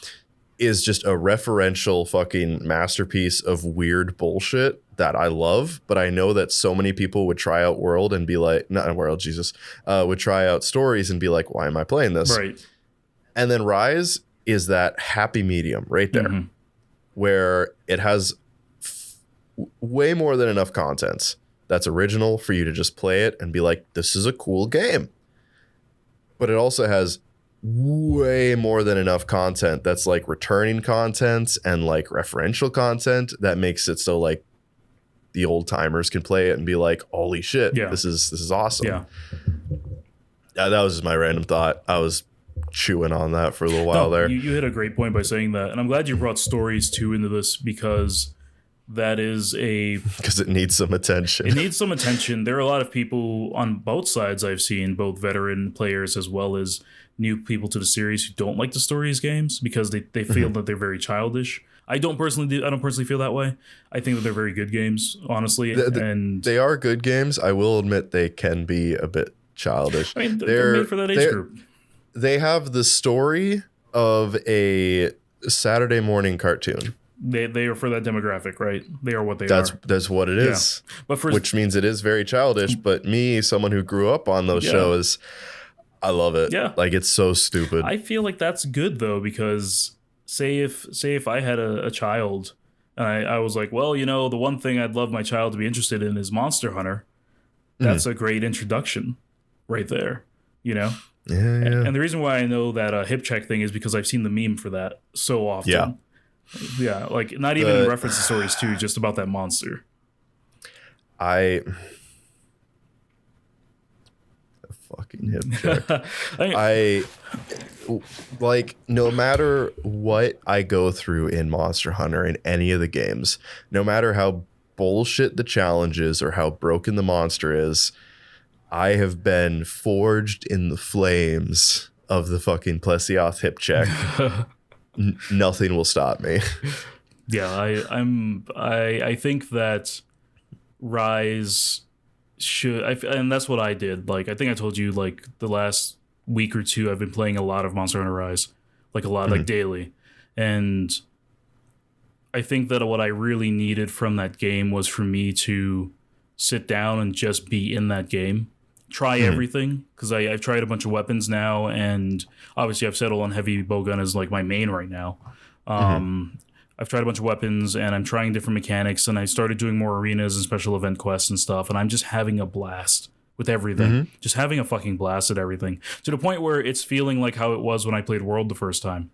is just a referential fucking masterpiece of weird bullshit that I love, but I know that so many people would try out World and be like, not World, Jesus, would try out Stories and be like, why am I playing this? Right. And then Rise is that happy medium right there, where it has way more than enough content that's original for you to just play it and be like, this is a cool game. But it also has way more than enough content that's like returning content and like referential content that makes it so like the old timers can play it and be like, holy shit, this is awesome. Yeah, that was just my random thought. I was chewing on that for a little while there. You hit a great point by saying that, and I'm glad you brought Stories too into this, because that is because it needs some attention. It needs some attention. There are a lot of people on both sides I've seen, both veteran players as well as new people to the series, who don't like the Stories games because they feel that they're very childish. I don't personally feel that way. I think that they're very good games, honestly. And they are good games. I will admit they can be a bit childish. I mean, they're made for that age group. They have the story of a Saturday morning cartoon. They are for that demographic, right? They are what they are. That's what it is. But which means it is very childish. But me, someone who grew up on those shows, I love it. Yeah. Like, it's so stupid. I feel like that's good though, because say if I had a child and I was like, well, you know, the one thing I'd love my child to be interested in is Monster Hunter. That's a great introduction right there, you know? Yeah. And the reason why I know that hip check thing is because I've seen the meme for that so often. Yeah, like not even in reference to Stories too, just about that monster. Fucking hip check. I like, no matter what I go through in Monster Hunter in any of the games, no matter how bullshit the challenge is or how broken the monster is, I have been forged in the flames of the fucking Plesioth hip check. Nothing will stop me. Yeah, I think that Rise should, and that's what I did. Like, I think I told you, like, the last week or two I've been playing a lot of Monster Hunter Rise, like a lot, like daily. And I think that what I really needed from that game was for me to sit down and just be in that game. Try everything, because I've tried a bunch of weapons now, and obviously I've settled on heavy bowgun as like my main right now. I've tried a bunch of weapons, and I'm trying different mechanics, and I started doing more arenas and special event quests and stuff, and I'm just having a blast with everything. Just having a fucking blast at everything, to the point where it's feeling like how it was when I played World the first time.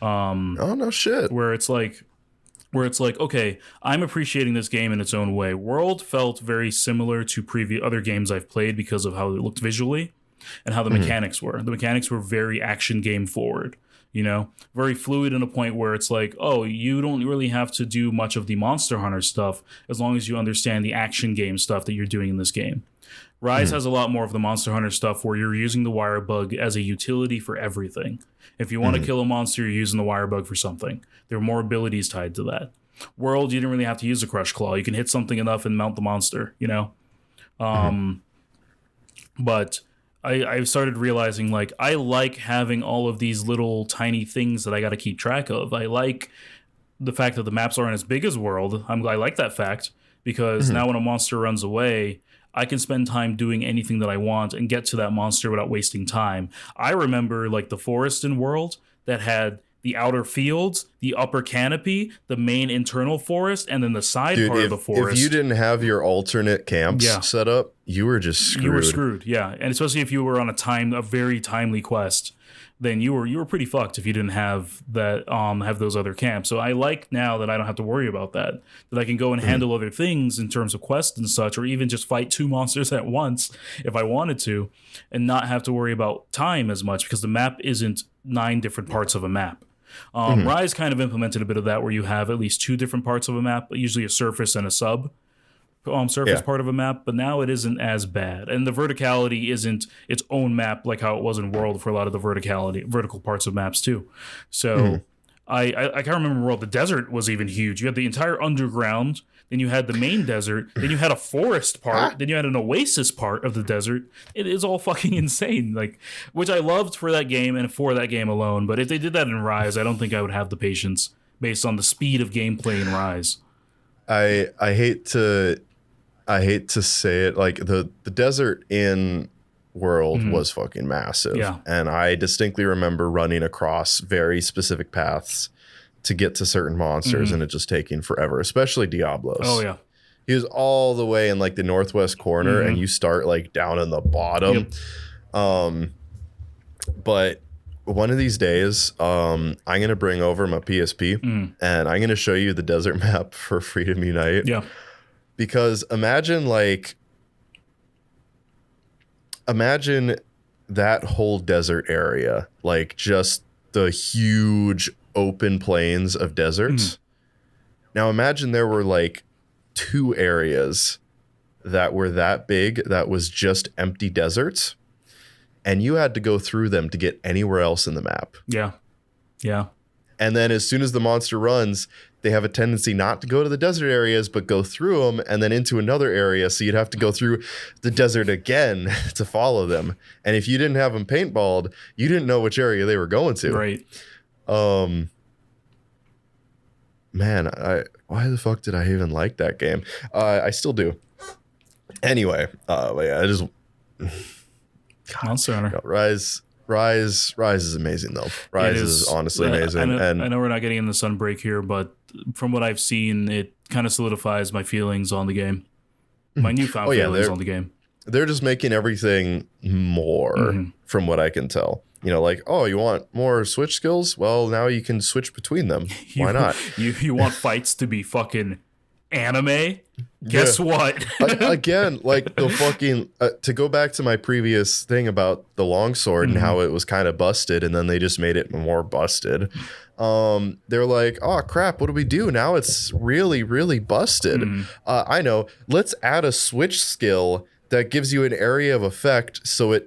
Oh, no shit. Where it's like, okay, I'm appreciating this game in its own way. World felt very similar to previous other games I've played because of how it looked visually and how the mechanics were. The mechanics were very action game forward, you know, very fluid in a point where it's like, oh, you don't really have to do much of the Monster Hunter stuff as long as you understand the action game stuff that you're doing in this game. Rise has a lot more of the Monster Hunter stuff where you're using the wire bug as a utility for everything. If you want to kill a monster, you're using the wire bug for something. There are more abilities tied to that. World, you didn't really have to use a Crush Claw. You can hit something enough and mount the monster, you know? But I've started realizing like I like having all of these little tiny things that I got to keep track of. I like the fact that the maps aren't as big as World. I like that fact because Mhm. now when a monster runs away, I can spend time doing anything that I want and get to that monster without wasting time. I remember like the forest in World that had the outer fields, the upper canopy, the main internal forest, and then the side Dude, part of the if you forest. didn't have your alternate camps Yeah, set up, you were just you were screwed. screwed. Yeah, and especially if you were on a very timely quest, then you were pretty fucked if you didn't have that have those other camps. So I like now that I don't have to worry about that. That I can go and Mhm. handle other things in terms of quests and such, or even just fight two monsters at once if I wanted to, and not have to worry about time as much because the map isn't 9 different parts of a map. Mhm. Rise kind of implemented a bit of that where you have at least 2 different parts of a map, usually a surface and a sub surface Yeah. part of a map, but now it isn't as bad. And the verticality isn't its own map like how it was in World for a lot of the vertical parts of maps too. So Mhm. I can't remember World. The desert was even huge. You had the entire underground, then you had the main desert, then you had a forest part, then you had an oasis part of the desert. It is all fucking insane. Like, which I loved for that game and for that game alone. But if they did that in Rise, I don't think I would have the patience based on the speed of gameplay in Rise. I hate to say it, like the desert in World Mhm. was fucking massive. Yeah. And I distinctly remember running across very specific paths to get to certain monsters Mhm. and it just taking forever, especially Diablos. Oh yeah. He was all the way in like the northwest corner and Mhm. you start like down in the bottom. Yep. Um but one of these days, I'm gonna bring over my PSP Mm. and I'm gonna show you the desert map for Freedom Unite. Yeah. Because imagine that whole desert area, like just the huge open plains of deserts. Now imagine there were like 2 areas that were that big that was just empty deserts and you had to go through them to get anywhere else in the map. Yeah. Yeah. And then as soon as the monster runs, they have a tendency not to go to the desert areas, but go through them and then into another area. So you'd have to go through the desert again to follow them. And if you didn't have them paintballed, you didn't know which area they were going to. Right. Man, why the fuck did I even like that game? I still do. Anyway, but yeah, I just Monster Hunter. Rise is amazing though. Rise is honestly amazing. I know we're not getting in the Sunbreak here, but from what I've seen, it kind of solidifies my feelings on the game. My newfound feelings on the game. They're just making everything more from what I can tell. You know, like, oh, you want more switch skills? Well, now you can switch between them. Why not? You want fights to be fucking anime? Guess what? Again, like the fucking to go back to my previous thing about the longsword and how it was kind of busted, and then they just made it more busted. They're like, oh crap, what do we do now? It's really, really busted. I know. Let's add a switch skill that gives you an area of effect, so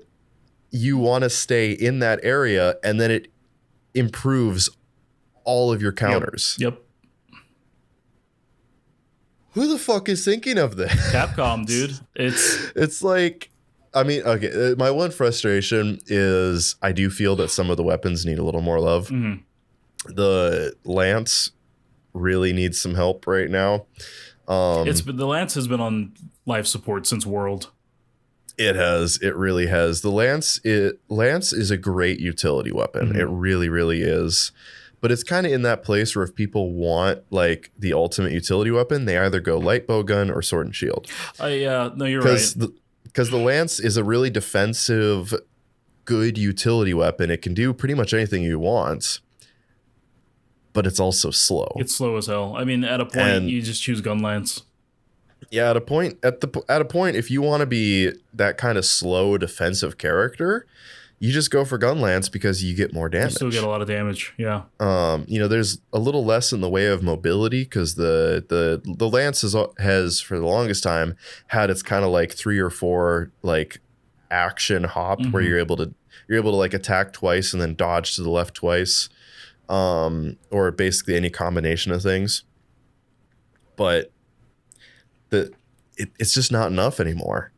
you want to stay in that area, and then it improves all of your counters. Yep. Who the fuck is thinking of this? Capcom, dude. It's like, I mean, okay, my one frustration is I do feel that some of the weapons need a little more love. The Lance really needs some help right now. The Lance has been on life support since World. It has. It really has. The Lance is a great utility weapon. It really, really is. But it's kind of in that place where if people want like the ultimate utility weapon, they either go light bow gun or sword and shield. No, you're right. Because the Lance is a really defensive, good utility weapon. It can do pretty much anything you want, but it's also slow. It's slow as hell. I mean, at a point, you just choose gun lance. Yeah, at a point, if you want to be that kind of slow defensive character, you just go for gun lance because you get more damage. You still get a lot of damage, yeah. There's a little less in the way of mobility because the lance has for the longest time had its kind of like 3 or 4 like action hop where you're able to like attack twice and then dodge to the left twice, or basically any combination of things. But it's just not enough anymore.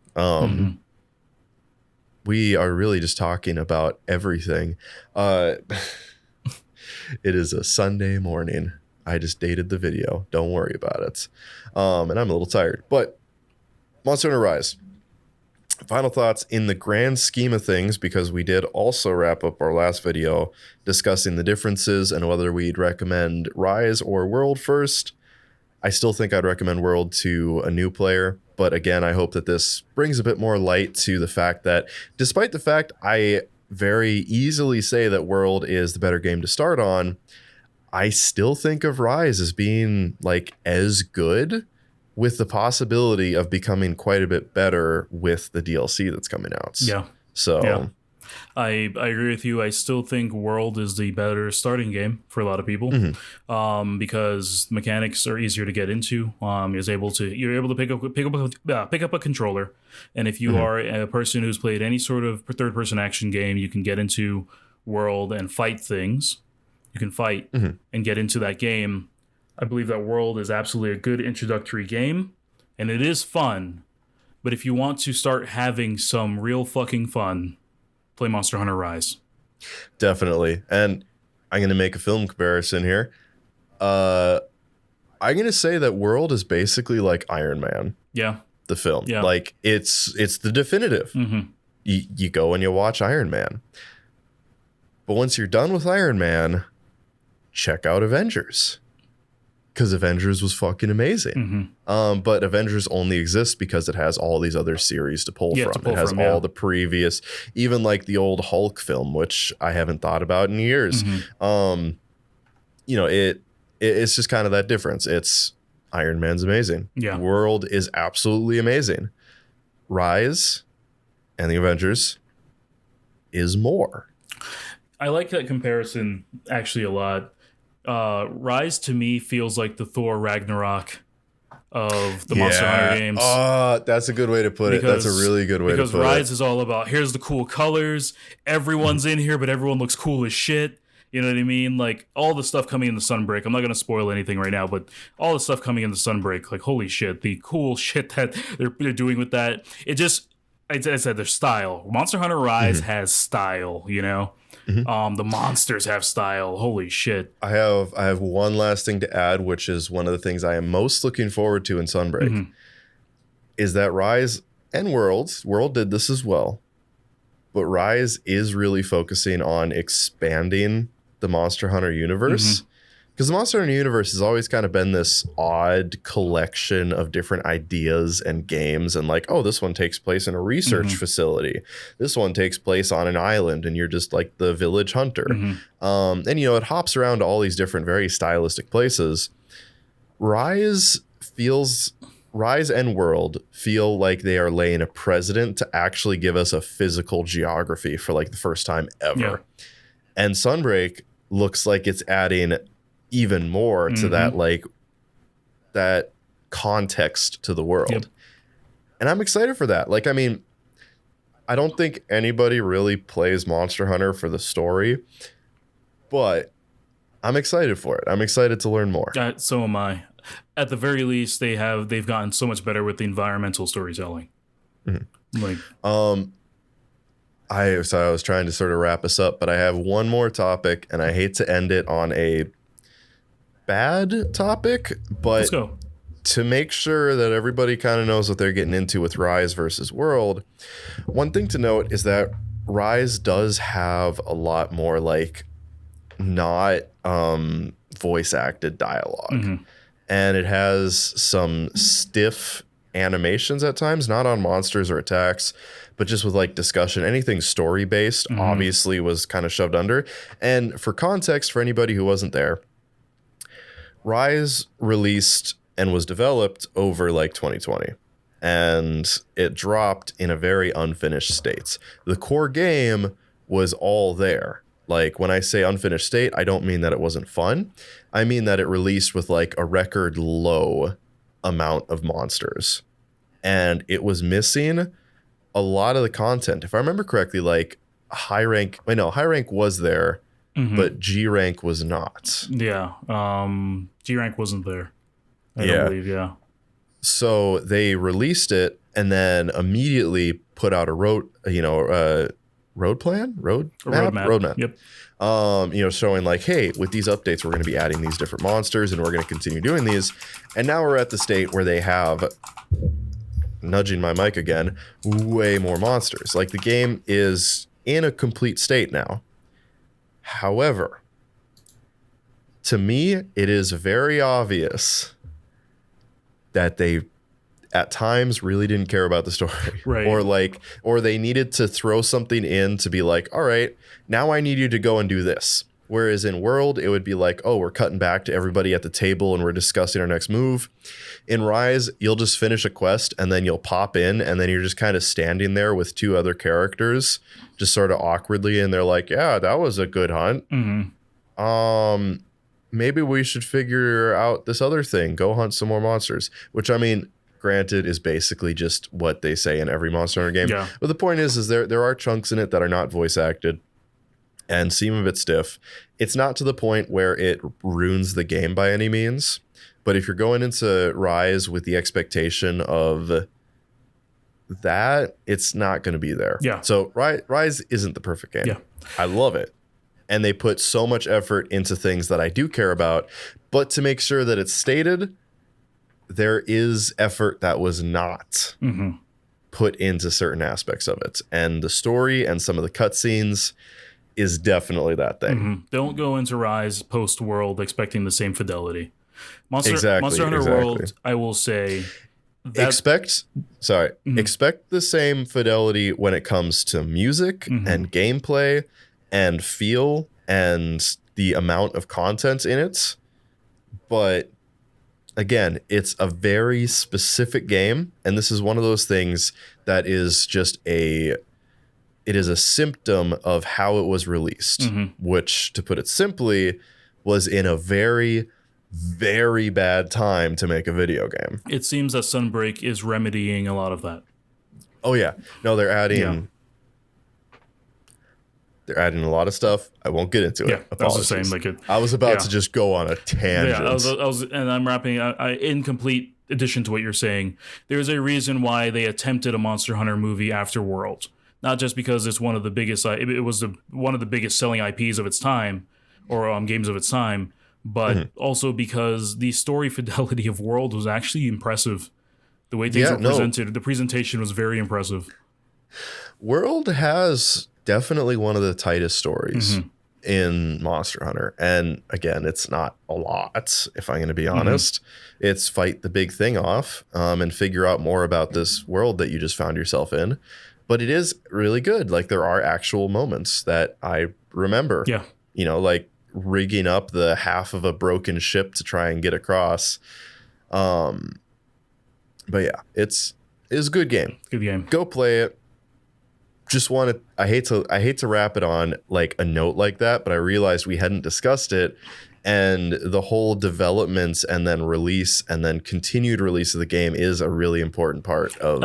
we are really just talking about everything. It is a Sunday morning. I just dated the video. Don't worry about it. And I'm a little tired. But Monster Hunter Rise. Final thoughts in the grand scheme of things, because we did also wrap up our last video discussing the differences and whether we'd recommend Rise or World first. I still think I'd recommend World to a new player. But again, I hope that this brings a bit more light to the fact that despite the fact I very easily say that World is the better game to start on, I still think of Rise as being like as good, with the possibility of becoming quite a bit better with the DLC that's coming out. Yeah. So yeah. I agree with you. I still think World is the better starting game for a lot of people, because mechanics are easier to get into. You're able to pick up a controller, and if you are a person who's played any sort of third-person action game, you can get into World and fight things. You can fight and get into that game. I believe that World is absolutely a good introductory game, and it is fun. But if you want to start having some real fucking fun, play Monster Hunter Rise. Definitely. And I'm going to make a film comparison here. I'm going to say that World is basically like Iron Man. Yeah. The film. Yeah. Like it's the definitive. You go and you watch Iron Man. But once you're done with Iron Man, check out Avengers. Because Avengers was fucking amazing. But Avengers only exists because it has all these other series to pull from. It has all the previous, even like the old Hulk film, which I haven't thought about in years. It's just kind of that difference. It's Iron Man's amazing. Yeah. World is absolutely amazing. Rise and the Avengers is more. I like that comparison actually a lot. Rise to me feels like the Thor Ragnarok of the Monster Hunter games. That's a good way to put it. That's a really good way to put it. Because Rise is all about, here's the cool colors. Everyone's in here, but everyone looks cool as shit. You know what I mean? Like, all the stuff coming in the Sunbreak. I'm not going to spoil anything right now, but all the stuff coming in the Sunbreak, like, holy shit. The cool shit that they're doing with that. It just, I said, their style. Monster Hunter Rise has style, you know? The monsters have style. Holy shit. I have one last thing to add, which is one of the things I am most looking forward to in Sunbreak, is that Rise and World did this as well, but Rise is really focusing on expanding the Monster Hunter universe. Because the Monster Hunter universe has always kind of been this odd collection of different ideas and games. And like, oh, this one takes place in a research facility. This one takes place on an island and you're just like the village hunter. And, it hops around to all these different, very stylistic places. Rise and World feel like they are laying a precedent to actually give us a physical geography for like the first time ever. Yeah. And Sunbreak looks like it's adding even more to that, like that context to the world. And I'm excited for that. Like, I mean, I don't think anybody really plays Monster Hunter for the story, but I'm excited for it. I'm excited to learn more. So am I. At the very least, they've gotten so much better with the environmental storytelling. Like, I was trying to sort of wrap us up, but I have one more topic, and I hate to end it on a bad topic, but let's go. To make sure that everybody kind of knows what they're getting into with Rise versus World, one thing to note is that Rise does have a lot more like not voice acted dialogue, and it has some stiff animations at times, not on monsters or attacks, but just with like discussion. Anything story based obviously was kind of shoved under. And for context, for anybody who wasn't there, Rise released and was developed over like 2020, and it dropped in a very unfinished state. The core game was all there. Like, when I say unfinished state, I don't mean that it wasn't fun. I mean that it released with like a record low amount of monsters, and it was missing a lot of the content. If I remember correctly, like high rank was there, but G rank was not. Yeah. G rank wasn't there. I don't believe, yeah. So they released it, and then immediately put out a road roadmap. Yep. Showing like, hey, with these updates, we're going to be adding these different monsters and we're going to continue doing these. And now we're at the state where they have, nudging my mic again, way more monsters. Like the game is in a complete state now. However, to me, it is very obvious that they at times really didn't care about the story. Right. Or they needed to throw something in to be like, all right, now I need you to go and do this. Whereas in World, it would be like, oh, we're cutting back to everybody at the table and we're discussing our next move. In Rise, you'll just finish a quest and then you'll pop in and then you're just kind of standing there with two other characters, just sort of awkwardly. And they're like, yeah, that was a good hunt. Mm-hmm. Maybe we should figure out this other thing. Go hunt some more monsters, which I mean, granted, is basically just what they say in every Monster Hunter game. Yeah. But the point is there are chunks in it that are not voice acted and seem a bit stiff. It's not to the point where it ruins the game by any means. But if you're going into Rise with the expectation of that, it's not going to be there. Yeah. So Rise isn't the perfect game. Yeah. I love it. And they put so much effort into things that I do care about. But to make sure that it's stated, there is effort that was not put into certain aspects of it. And the story and some of the cutscenes is definitely that thing. Mm-hmm. Don't go into Rise post-World expecting the same fidelity. Monster Hunter World, I will say... Expect the same fidelity when it comes to music and gameplay and feel and the amount of content in it. But again, it's a very specific game, and this is one of those things that is just it is a symptom of how it was released, which, to put it simply, was in a very, very bad time to make a video game. It seems that Sunbreak is remedying a lot of that. Oh yeah. No, they're adding a lot of stuff. I won't get into it. Yeah, I was the same. I was about to just go on a tangent. Yeah, I was, and I'm wrapping. In complete addition to what you're saying, there's a reason why they attempted a Monster Hunter movie after World. Not just because it's one of the biggest. It was one of the biggest selling IPs of its time, or games of its time, but also because the story fidelity of World was actually impressive. The way things were presented, the presentation was very impressive. World has definitely one of the tightest stories in Monster Hunter. And again, it's not a lot, if I'm going to be honest. It's fight the big thing off and figure out more about this world that you just found yourself in. But it is really good. Like, there are actual moments that I remember. Yeah. You know, like rigging up the half of a broken ship to try and get across. But yeah, it's a good game. Good game. Go play it. Just want to, I hate to wrap it on like a note like that, but I realized we hadn't discussed it, and the whole development and then release and then continued release of the game is a really important part of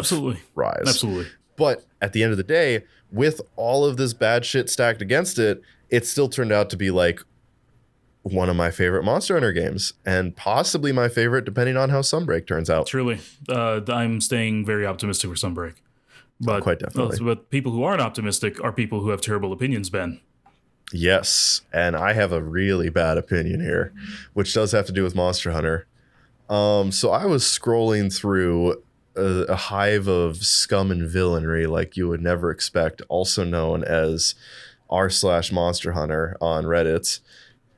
Rise. Absolutely. But at the end of the day, with all of this bad shit stacked against it, it still turned out to be like one of my favorite Monster Hunter games, and possibly my favorite depending on how Sunbreak turns out. Truly. I'm staying very optimistic for Sunbreak. But, quite definitely. But people who aren't optimistic are people who have terrible opinions, Ben. Yes, and I have a really bad opinion here, which does have to do with Monster Hunter. So I was scrolling through a hive of scum and villainy like you would never expect, also known as r/Monster Hunter on Reddit.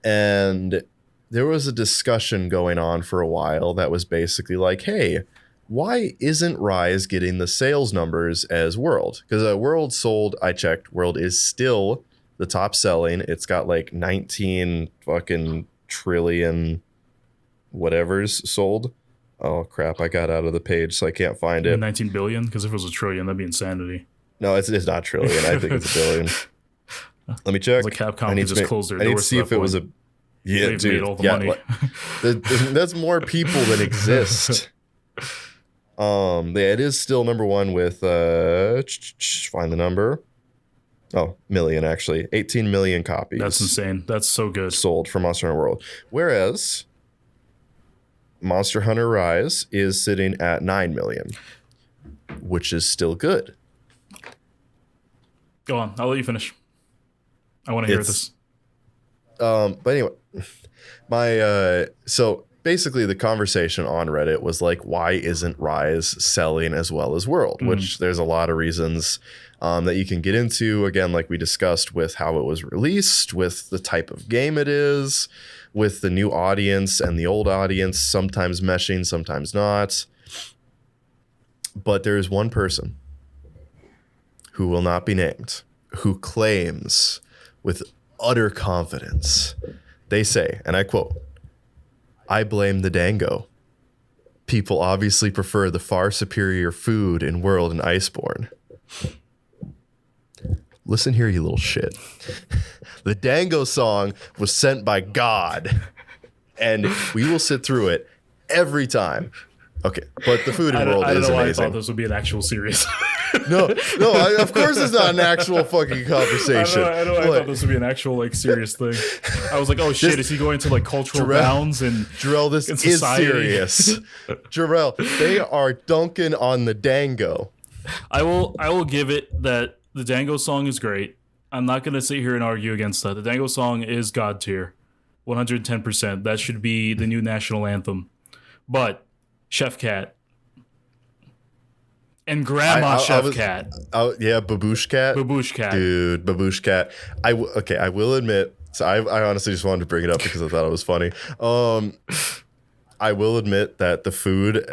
And there was a discussion going on for a while that was basically like, hey, why isn't Rise getting the sales numbers as World? Because World sold, I checked, World is still the top selling. It's got like 19 fucking trillion whatevers sold. Oh crap, I got out of the page so I can't find it. 19 billion? Because if it was a trillion, that'd be insanity. No, it's not trillion. I think it's a billion. Let me check. Like Capcom just closed their doors. I need to see if it was a... Yeah, They've dude. made all the money. That's more people than exist. It is still number one with... find the number. Oh, million, actually. 18 million copies. That's insane. That's so good. Sold for Monster Hunter World. Whereas Monster Hunter Rise is sitting at 9 million. which is still good. Go on. I'll let you finish. I want to hear this. But anyway, so basically the conversation on Reddit was like, why isn't Rise selling as well as World? Which there's a lot of reasons that you can get into. Again, like we discussed with how it was released, with the type of game it is, with the new audience and the old audience, sometimes meshing, sometimes not. But there is one person who will not be named, who claims with utter confidence, they say, and I quote, "I blame the Dango. People obviously prefer the far superior food in World and Iceborne." Listen here, you little shit. The Dango song was sent by God, and we will sit through it every time. Okay, but the food in World I don't is know why amazing. I thought this would be an actual serious. No, of course it's not an actual fucking conversation. I thought this would be an actual like serious thing. I was like, oh shit, is he going to like cultural bounds and Jarrell, this is serious. Jarrell, they are dunking on the Dango. I will give it that the Dango song is great. I'm not going to sit here and argue against that. The Dango song is God tier. 110%. That should be the new national anthem. But Chef Cat and Grandma Chef Cat. Oh yeah, Baboosh Cat. Baboosh Cat. Dude, Baboosh Cat. I will admit, so I honestly just wanted to bring it up because I thought it was funny. I will admit that the food,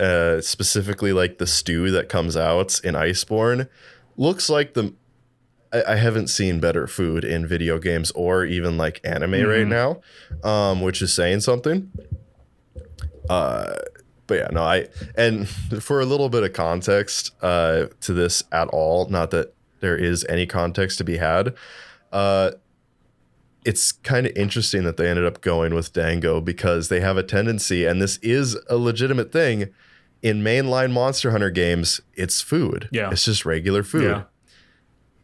specifically like the stew that comes out in Iceborne, looks like I haven't seen better food in video games or even like anime right now, which is saying something. But yeah, no, and for a little bit of context to this at all, not that there is any context to be had, it's kind of interesting that they ended up going with Dango because they have a tendency, and this is a legitimate thing, in mainline Monster Hunter games, it's food. Yeah. It's just regular food. Yeah.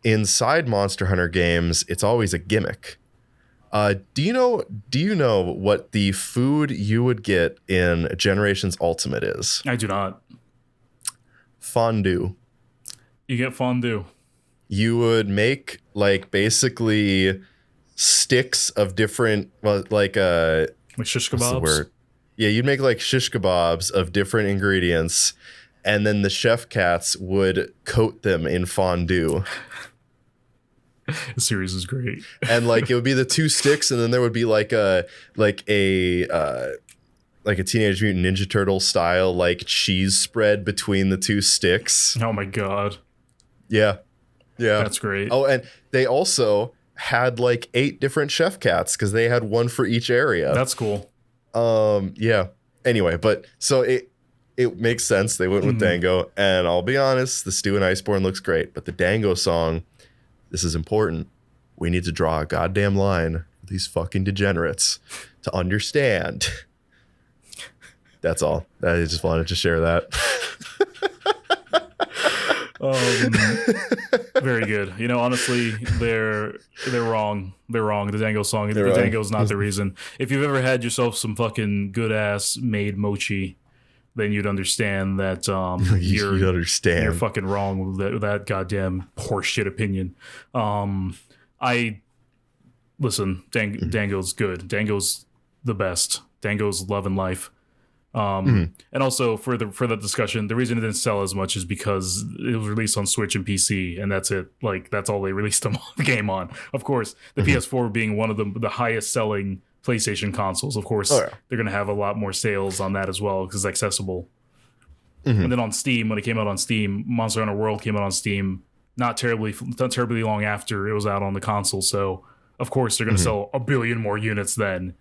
Inside Monster Hunter games, it's always a gimmick. Do you know what the food you would get in Generations Ultimate is? I do not. Fondue. You get fondue. You would make like basically sticks of different, like shish kebabs. What's the word? Yeah, you'd make like shish kebabs of different ingredients, and then the chef cats would coat them in fondue. The series is great. And like it would be the two sticks, and then there would be like a Teenage Mutant Ninja Turtle style like cheese spread between the two sticks. Oh my god. Yeah. That's great. Oh, and they also had like 8 different chef cats because they had one for each area. That's cool. Yeah. Anyway, but so it makes sense they went with Dango, and I'll be honest, the stew in Iceborne looks great, but the Dango song, this is important. We need to draw a goddamn line for these fucking degenerates to understand. That's all. I just wanted to share that. Very good. You know, honestly, they're wrong. They're wrong. The Dango song, the Dango's not the reason. If you've ever had yourself some fucking good ass made mochi, then you'd understand that you're fucking wrong with that goddamn horseshit opinion. Dango's good. Dango's the best. Dango's love and life. And also for the discussion, the reason it didn't sell as much is because it was released on Switch and PC, and that's it. Like that's all they released the game on. Of course, the PS4 being one of the highest selling PlayStation consoles, of course, they're going to have a lot more sales on that as well because it's accessible. And then on Steam, when it came out on Steam, Monster Hunter World came out on Steam not terribly long after it was out on the console. So of course they're going to sell a billion more units then.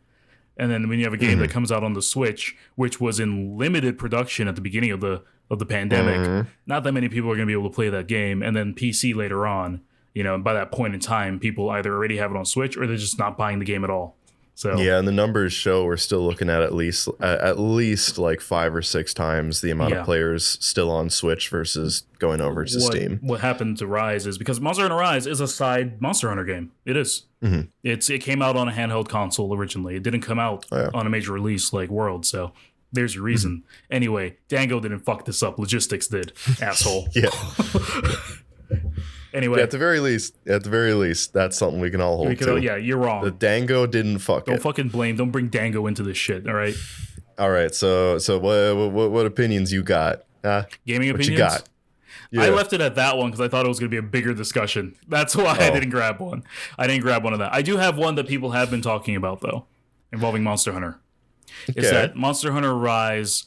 And then when you have a game that comes out on the Switch, which was in limited production at the beginning of the pandemic, not that many people are going to be able to play that game. And then PC later on, you know, and by that point in time, people either already have it on Switch or they're just not buying the game at all. So yeah, and the numbers show we're still looking at least like 5 or 6 times the amount of players still on Switch versus going over to Steam. What happened to Rise is because Monster Hunter Rise is a side Monster Hunter game. It is. It came out on a handheld console originally. It didn't come out on a major release like World. So There's your reason. Anyway, Dango didn't fuck this up. Logistics did, asshole. Yeah. Anyway. Yeah, at the very least, that's something we can all hold to. Yeah, you're wrong. The Dango didn't fuck Don't it. fucking blame. Don't bring Dango into this shit, all right? All right, so what opinions you got? Gaming what opinions? You got? Yeah. I left it at that one because I thought it was going to be a bigger discussion. That's why I didn't grab one. I didn't grab one of that. I do have one that people have been talking about, though, involving Monster Hunter. Okay. It's that Monster Hunter Rise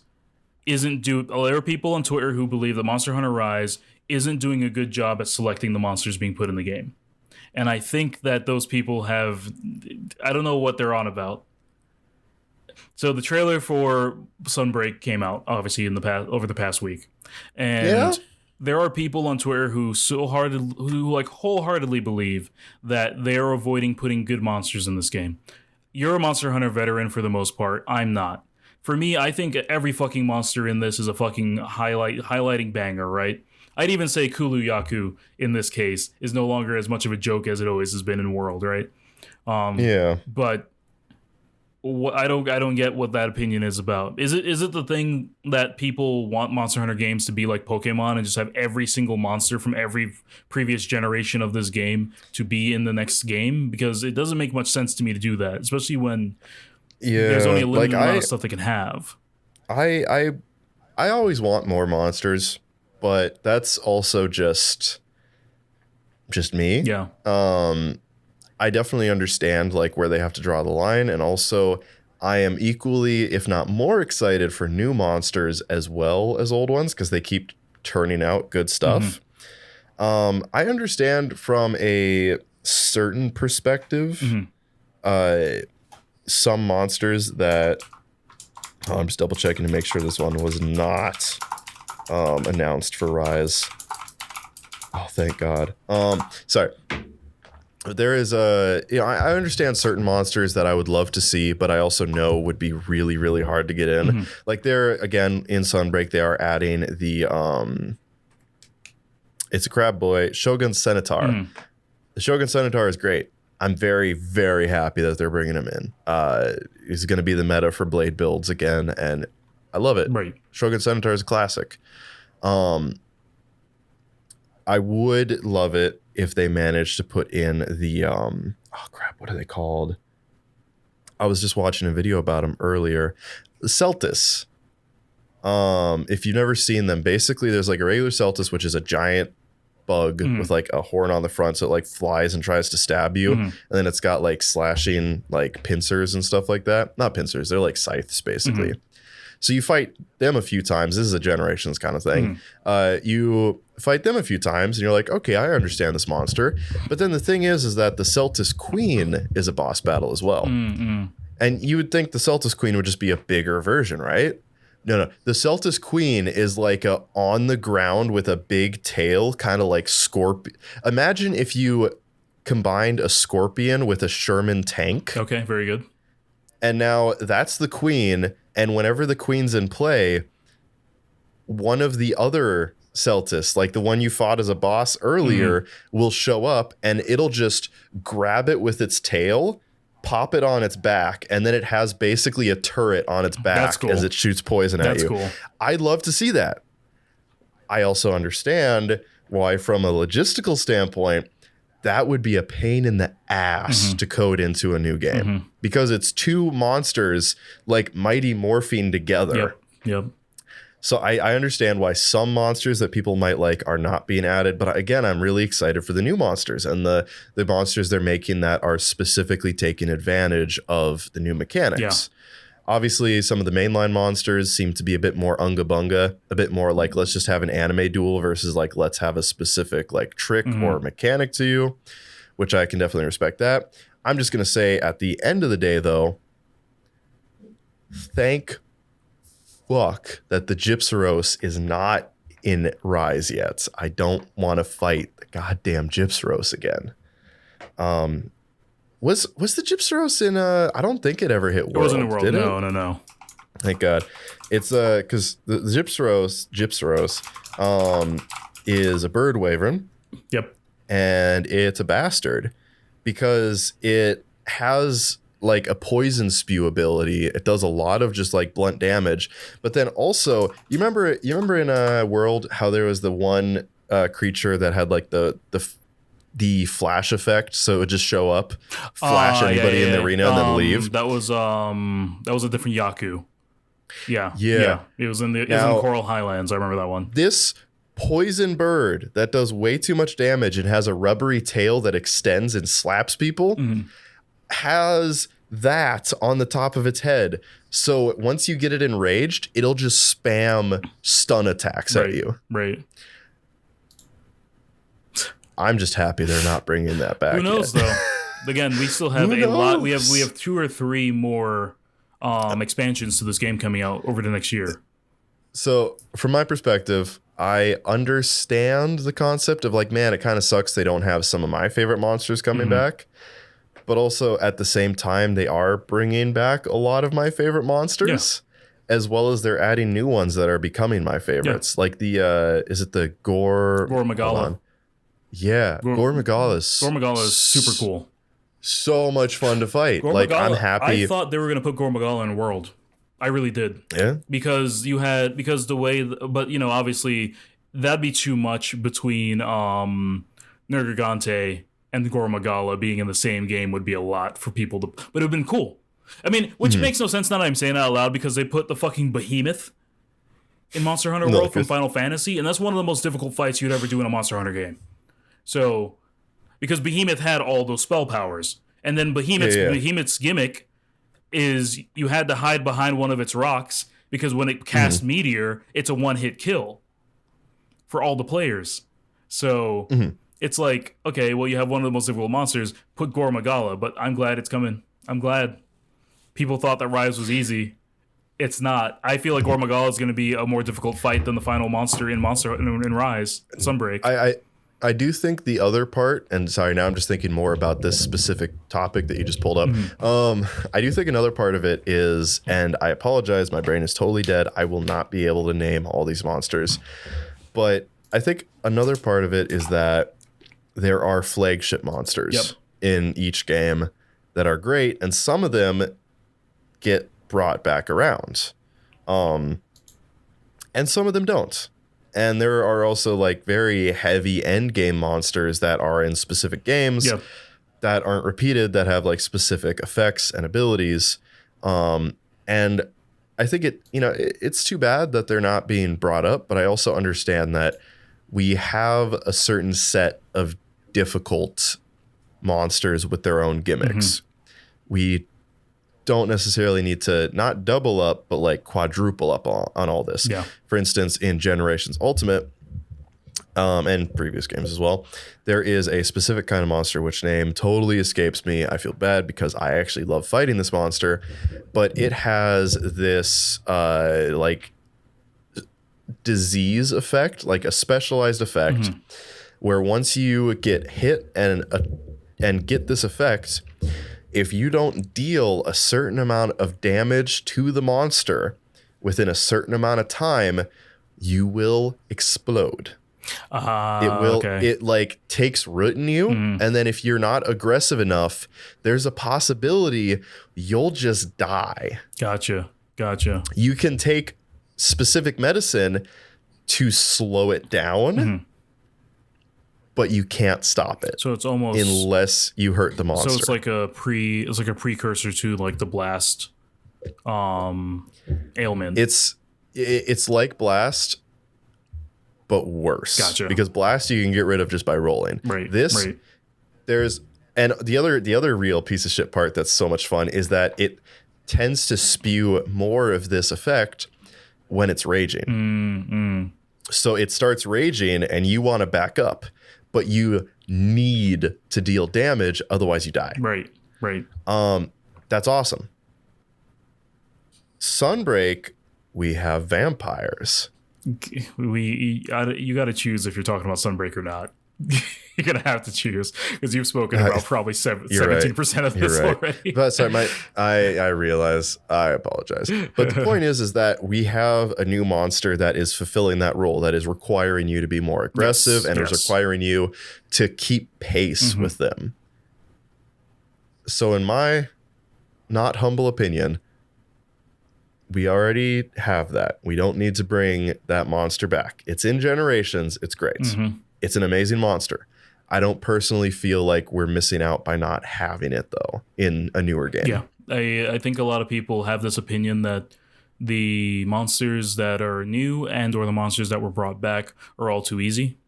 isn't there are people on Twitter who believe that Monster Hunter Rise isn't doing a good job at selecting the monsters being put in the game. And I think that those people I don't know what they're on about. So the trailer for Sunbreak came out, obviously, over the past week. And there are people on Twitter who wholeheartedly believe that they're avoiding putting good monsters in this game. You're a Monster Hunter veteran for the most part. I'm not. For me, I think every fucking monster in this is a fucking highlighting banger, right? I'd even say Kulu Yaku in this case is no longer as much of a joke as it always has been in World, right? But I don't get what that opinion is about. Is it the thing that people want Monster Hunter games to be like Pokemon and just have every single monster from every previous generation of this game to be in the next game? Because it doesn't make much sense to me to do that, especially when there's only a limited amount of stuff they can have. I always want more monsters, but that's also just me. Yeah. I definitely understand like where they have to draw the line, and also I am equally, if not more, excited for new monsters as well as old ones because they keep turning out good stuff. I understand from a certain perspective, some monsters that I'm just double checking to make sure this one was not announced for Rise. Oh, thank God. Sorry. There is I understand certain monsters that I would love to see, but I also know would be really, really hard to get in. Like they're, again, in Sunbreak, they are adding the, it's a crab boy, Shogun Centaur. The Shogun Centaur is great. I'm very, very happy that they're bringing him in. He's going to be the meta for Blade builds again, and I love it. Right. Shogun Centaur is a classic. I would love it if they managed to put in the what are they called? I was just watching a video about them earlier. The Celtis. If you've never seen them, basically there's like a regular Celtis, which is a giant bug with like a horn on the front, so it like flies and tries to stab you, and then it's got like slashing like pincers and stuff like that. Not pincers, they're like scythes basically. So you fight them a few times. This is a Generations kind of thing. You fight them a few times and you're like, okay, I understand this monster. But then the thing is that the Celtis Queen is a boss battle as well. And you would think the Celtis Queen would just be a bigger version, right? No. The Celtis Queen is like a on the ground with a big tail, kind of like scorpion. Imagine if you combined a scorpion with a Sherman tank. Okay, very good. And now that's the queen. And whenever the queen's in play, one of the other Celtis, like the one you fought as a boss earlier, will show up and it'll just grab it with its tail, pop it on its back, and then it has basically a turret on its back as it shoots poison at you. Cool. I'd love to see that. I also understand why, from a logistical standpoint, that would be a pain in the ass to code into a new game because it's two monsters like Mighty Morphine together. Yep. So I understand why some monsters that people might like are not being added. But again, I'm really excited for the new monsters and the monsters they're making that are specifically taking advantage of the new mechanics. Yeah. Obviously, some of the mainline monsters seem to be a bit more unga bunga, a bit more like let's just have an anime duel versus like let's have a specific like trick or mechanic to you, which I can definitely respect that. I'm just going to say at the end of the day, though, thank fuck that the Gypsaros is not in Rise yet. I don't want to fight the goddamn Gypsaros again. Was the Gypsaros in I don't think it ever hit World. It wasn't in World. Did No. Thank God. It's because the Gypsaros is a bird wyvern. Yep. And it's a bastard because it has like a poison spew ability. It does a lot of just like blunt damage. But then also, you remember in a world how there was the one creature that had like the flash effect, so it would just show up, flash anybody in the arena, and then leave. That was a different Yaku. Yeah. It was in the Coral Highlands. I remember that one. This poison bird that does way too much damage and has a rubbery tail that extends and slaps people has that on the top of its head. So once you get it enraged, it'll just spam stun attacks at you. Right. I'm just happy they're not bringing that back. Who knows though? Again, we still have a lot. We have 2 or 3 more expansions to this game coming out over the next year. So from my perspective, I understand the concept of like, man, it kind of sucks they don't have some of my favorite monsters coming back. But also at the same time, they are bringing back a lot of my favorite monsters, as well as they're adding new ones that are becoming my favorites. Like the, is it the Gore Magala? Yeah, Gore Magala is super cool. So much fun to fight. I'm happy. I thought they were going to put Gore Magala in World. I really did. Yeah. Because the way, but you know, obviously that'd be too much between Nergigante and Gore Magala being in the same game would be a lot for people to, but it would have been cool. I mean, which makes no sense now that I'm saying it out loud, because they put the fucking behemoth in Monster Hunter World from Final Fantasy, and that's one of the most difficult fights you'd ever do in a Monster Hunter game. So, because Behemoth had all those spell powers, and then Behemoth's gimmick is you had to hide behind one of its rocks, because when it casts Meteor, it's a one-hit kill for all the players. So it's like, okay, well, you have one of the most difficult monsters, put Gore Magala, but I'm glad it's coming. I'm glad. People thought that Rise was easy. It's not. I feel like Gore Magala is going to be a more difficult fight than the final monster in Rise, Sunbreak. I do think the other part, and sorry, now I'm just thinking more about this specific topic that you just pulled up. I do think another part of it is, and I apologize, my brain is totally dead. I will not be able to name all these monsters. But I think another part of it is that there are flagship monsters in each game that are great, and some of them get brought back around. And some of them don't. And there are also like very heavy end game monsters that are in specific games that aren't repeated, that have like specific effects and abilities. And I think it's too bad that they're not being brought up, but I also understand that we have a certain set of difficult monsters with their own gimmicks. We don't necessarily need to not double up, but like quadruple up on all this. For instance, in Generations Ultimate, and previous games as well, there is a specific kind of monster which name totally escapes me. I feel bad because I actually love fighting this monster, but it has this like disease effect, like a specialized effect, where once you get hit and get this effect, if you don't deal a certain amount of damage to the monster within a certain amount of time, you will explode. It like takes root in you. And then if you're not aggressive enough, there's a possibility you'll just die. Gotcha. You can take specific medicine to slow it down. But you can't stop it. So it's almost unless you hurt the monster. So it's like a precursor to like the blast ailment. It's like blast, but worse. Gotcha. Because blast you can get rid of just by rolling. There's the other real piece of shit part that's so much fun is that it tends to spew more of this effect when it's raging. So it starts raging and you want to back up, but you need to deal damage, otherwise you die. Right. That's awesome. Sunbreak, we have vampires. You got to choose if you're talking about Sunbreak or not. You're gonna have to choose because you've spoken about probably 17% of this already. But sorry, I realize. I apologize. But the point is that we have a new monster that is fulfilling that role, that is requiring you to be more aggressive and is requiring you to keep pace with them. So in my not humble opinion, we already have that. We don't need to bring that monster back. It's in Generations. It's great. Mm-hmm. It's an amazing monster. I don't personally feel like we're missing out by not having it, though, in a newer game. Yeah, I think a lot of people have this opinion that the monsters that are new and or the monsters that were brought back are all too easy.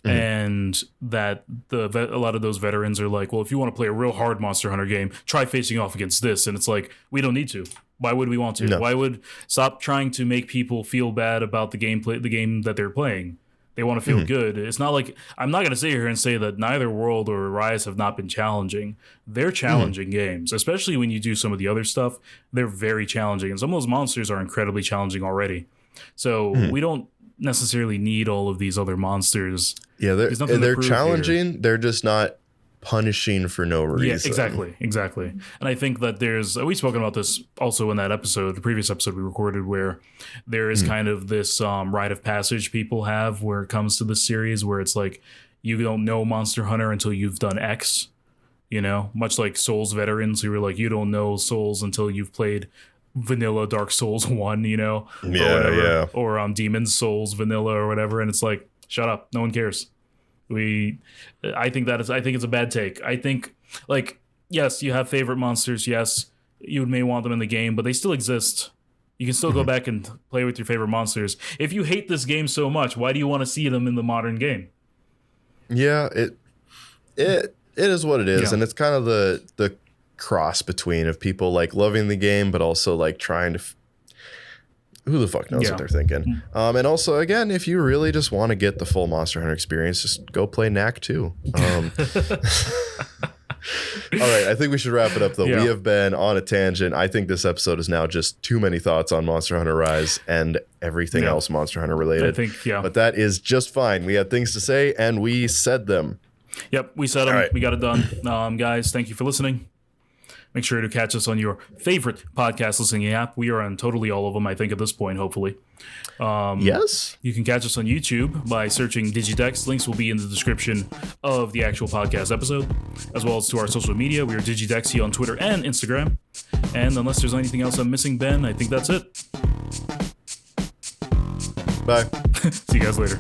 Mm-hmm. And that a lot of those veterans are like, well, if you want to play a real hard Monster Hunter game, try facing off against this. And it's like, we don't need to. Why would we want to? No. Why would stop trying to make people feel bad about the game that they're playing? They want to feel good. It's not like, I'm not going to sit here and say that neither World or Rise have not been challenging. They're challenging games, especially when you do some of the other stuff. They're very challenging. And some of those monsters are incredibly challenging already. So we don't necessarily need all of these other monsters. Yeah, they're challenging. Here. They're just not punishing for no reason. Yeah, exactly. And I think that we've spoken about this also in that episode, the previous episode we recorded, where there is kind of this rite of passage people have where it comes to this series, where it's like, you don't know Monster Hunter until you've done X, much like Souls veterans who were like, you don't know Souls until you've played vanilla Dark Souls 1, or whatever, or Demon's Souls vanilla or whatever. And it's like, shut up. No one cares. I think it's a bad take. I think, like, yes, you have favorite monsters. Yes, you may want them in the game, but they still exist. You can still go back and play with your favorite monsters. If you hate this game so much, why do you want to see them in the modern game? Yeah, it is what it is, and it's kind of the cross between of people like loving the game, but also like trying to. Who the fuck knows what they're thinking? And also, again, if you really just want to get the full Monster Hunter experience, just go play Knack 2. All right, I think we should wrap it up, though. Yeah. We have been on a tangent. I think this episode is now just too many thoughts on Monster Hunter Rise and everything else Monster Hunter related. I think, But that is just fine. We had things to say, and we said them. Yep, we said them. Right. We got it done. Guys, thank you for listening. Make sure to catch us on your favorite podcast listening app. We are on totally all of them, I think, at this point, hopefully. Yes. You can catch us on YouTube by searching Digidex. Links will be in the description of the actual podcast episode, as well as to our social media. We are Digidexy on Twitter and Instagram. And unless there's anything else I'm missing, Ben, I think that's it. Bye. See you guys later.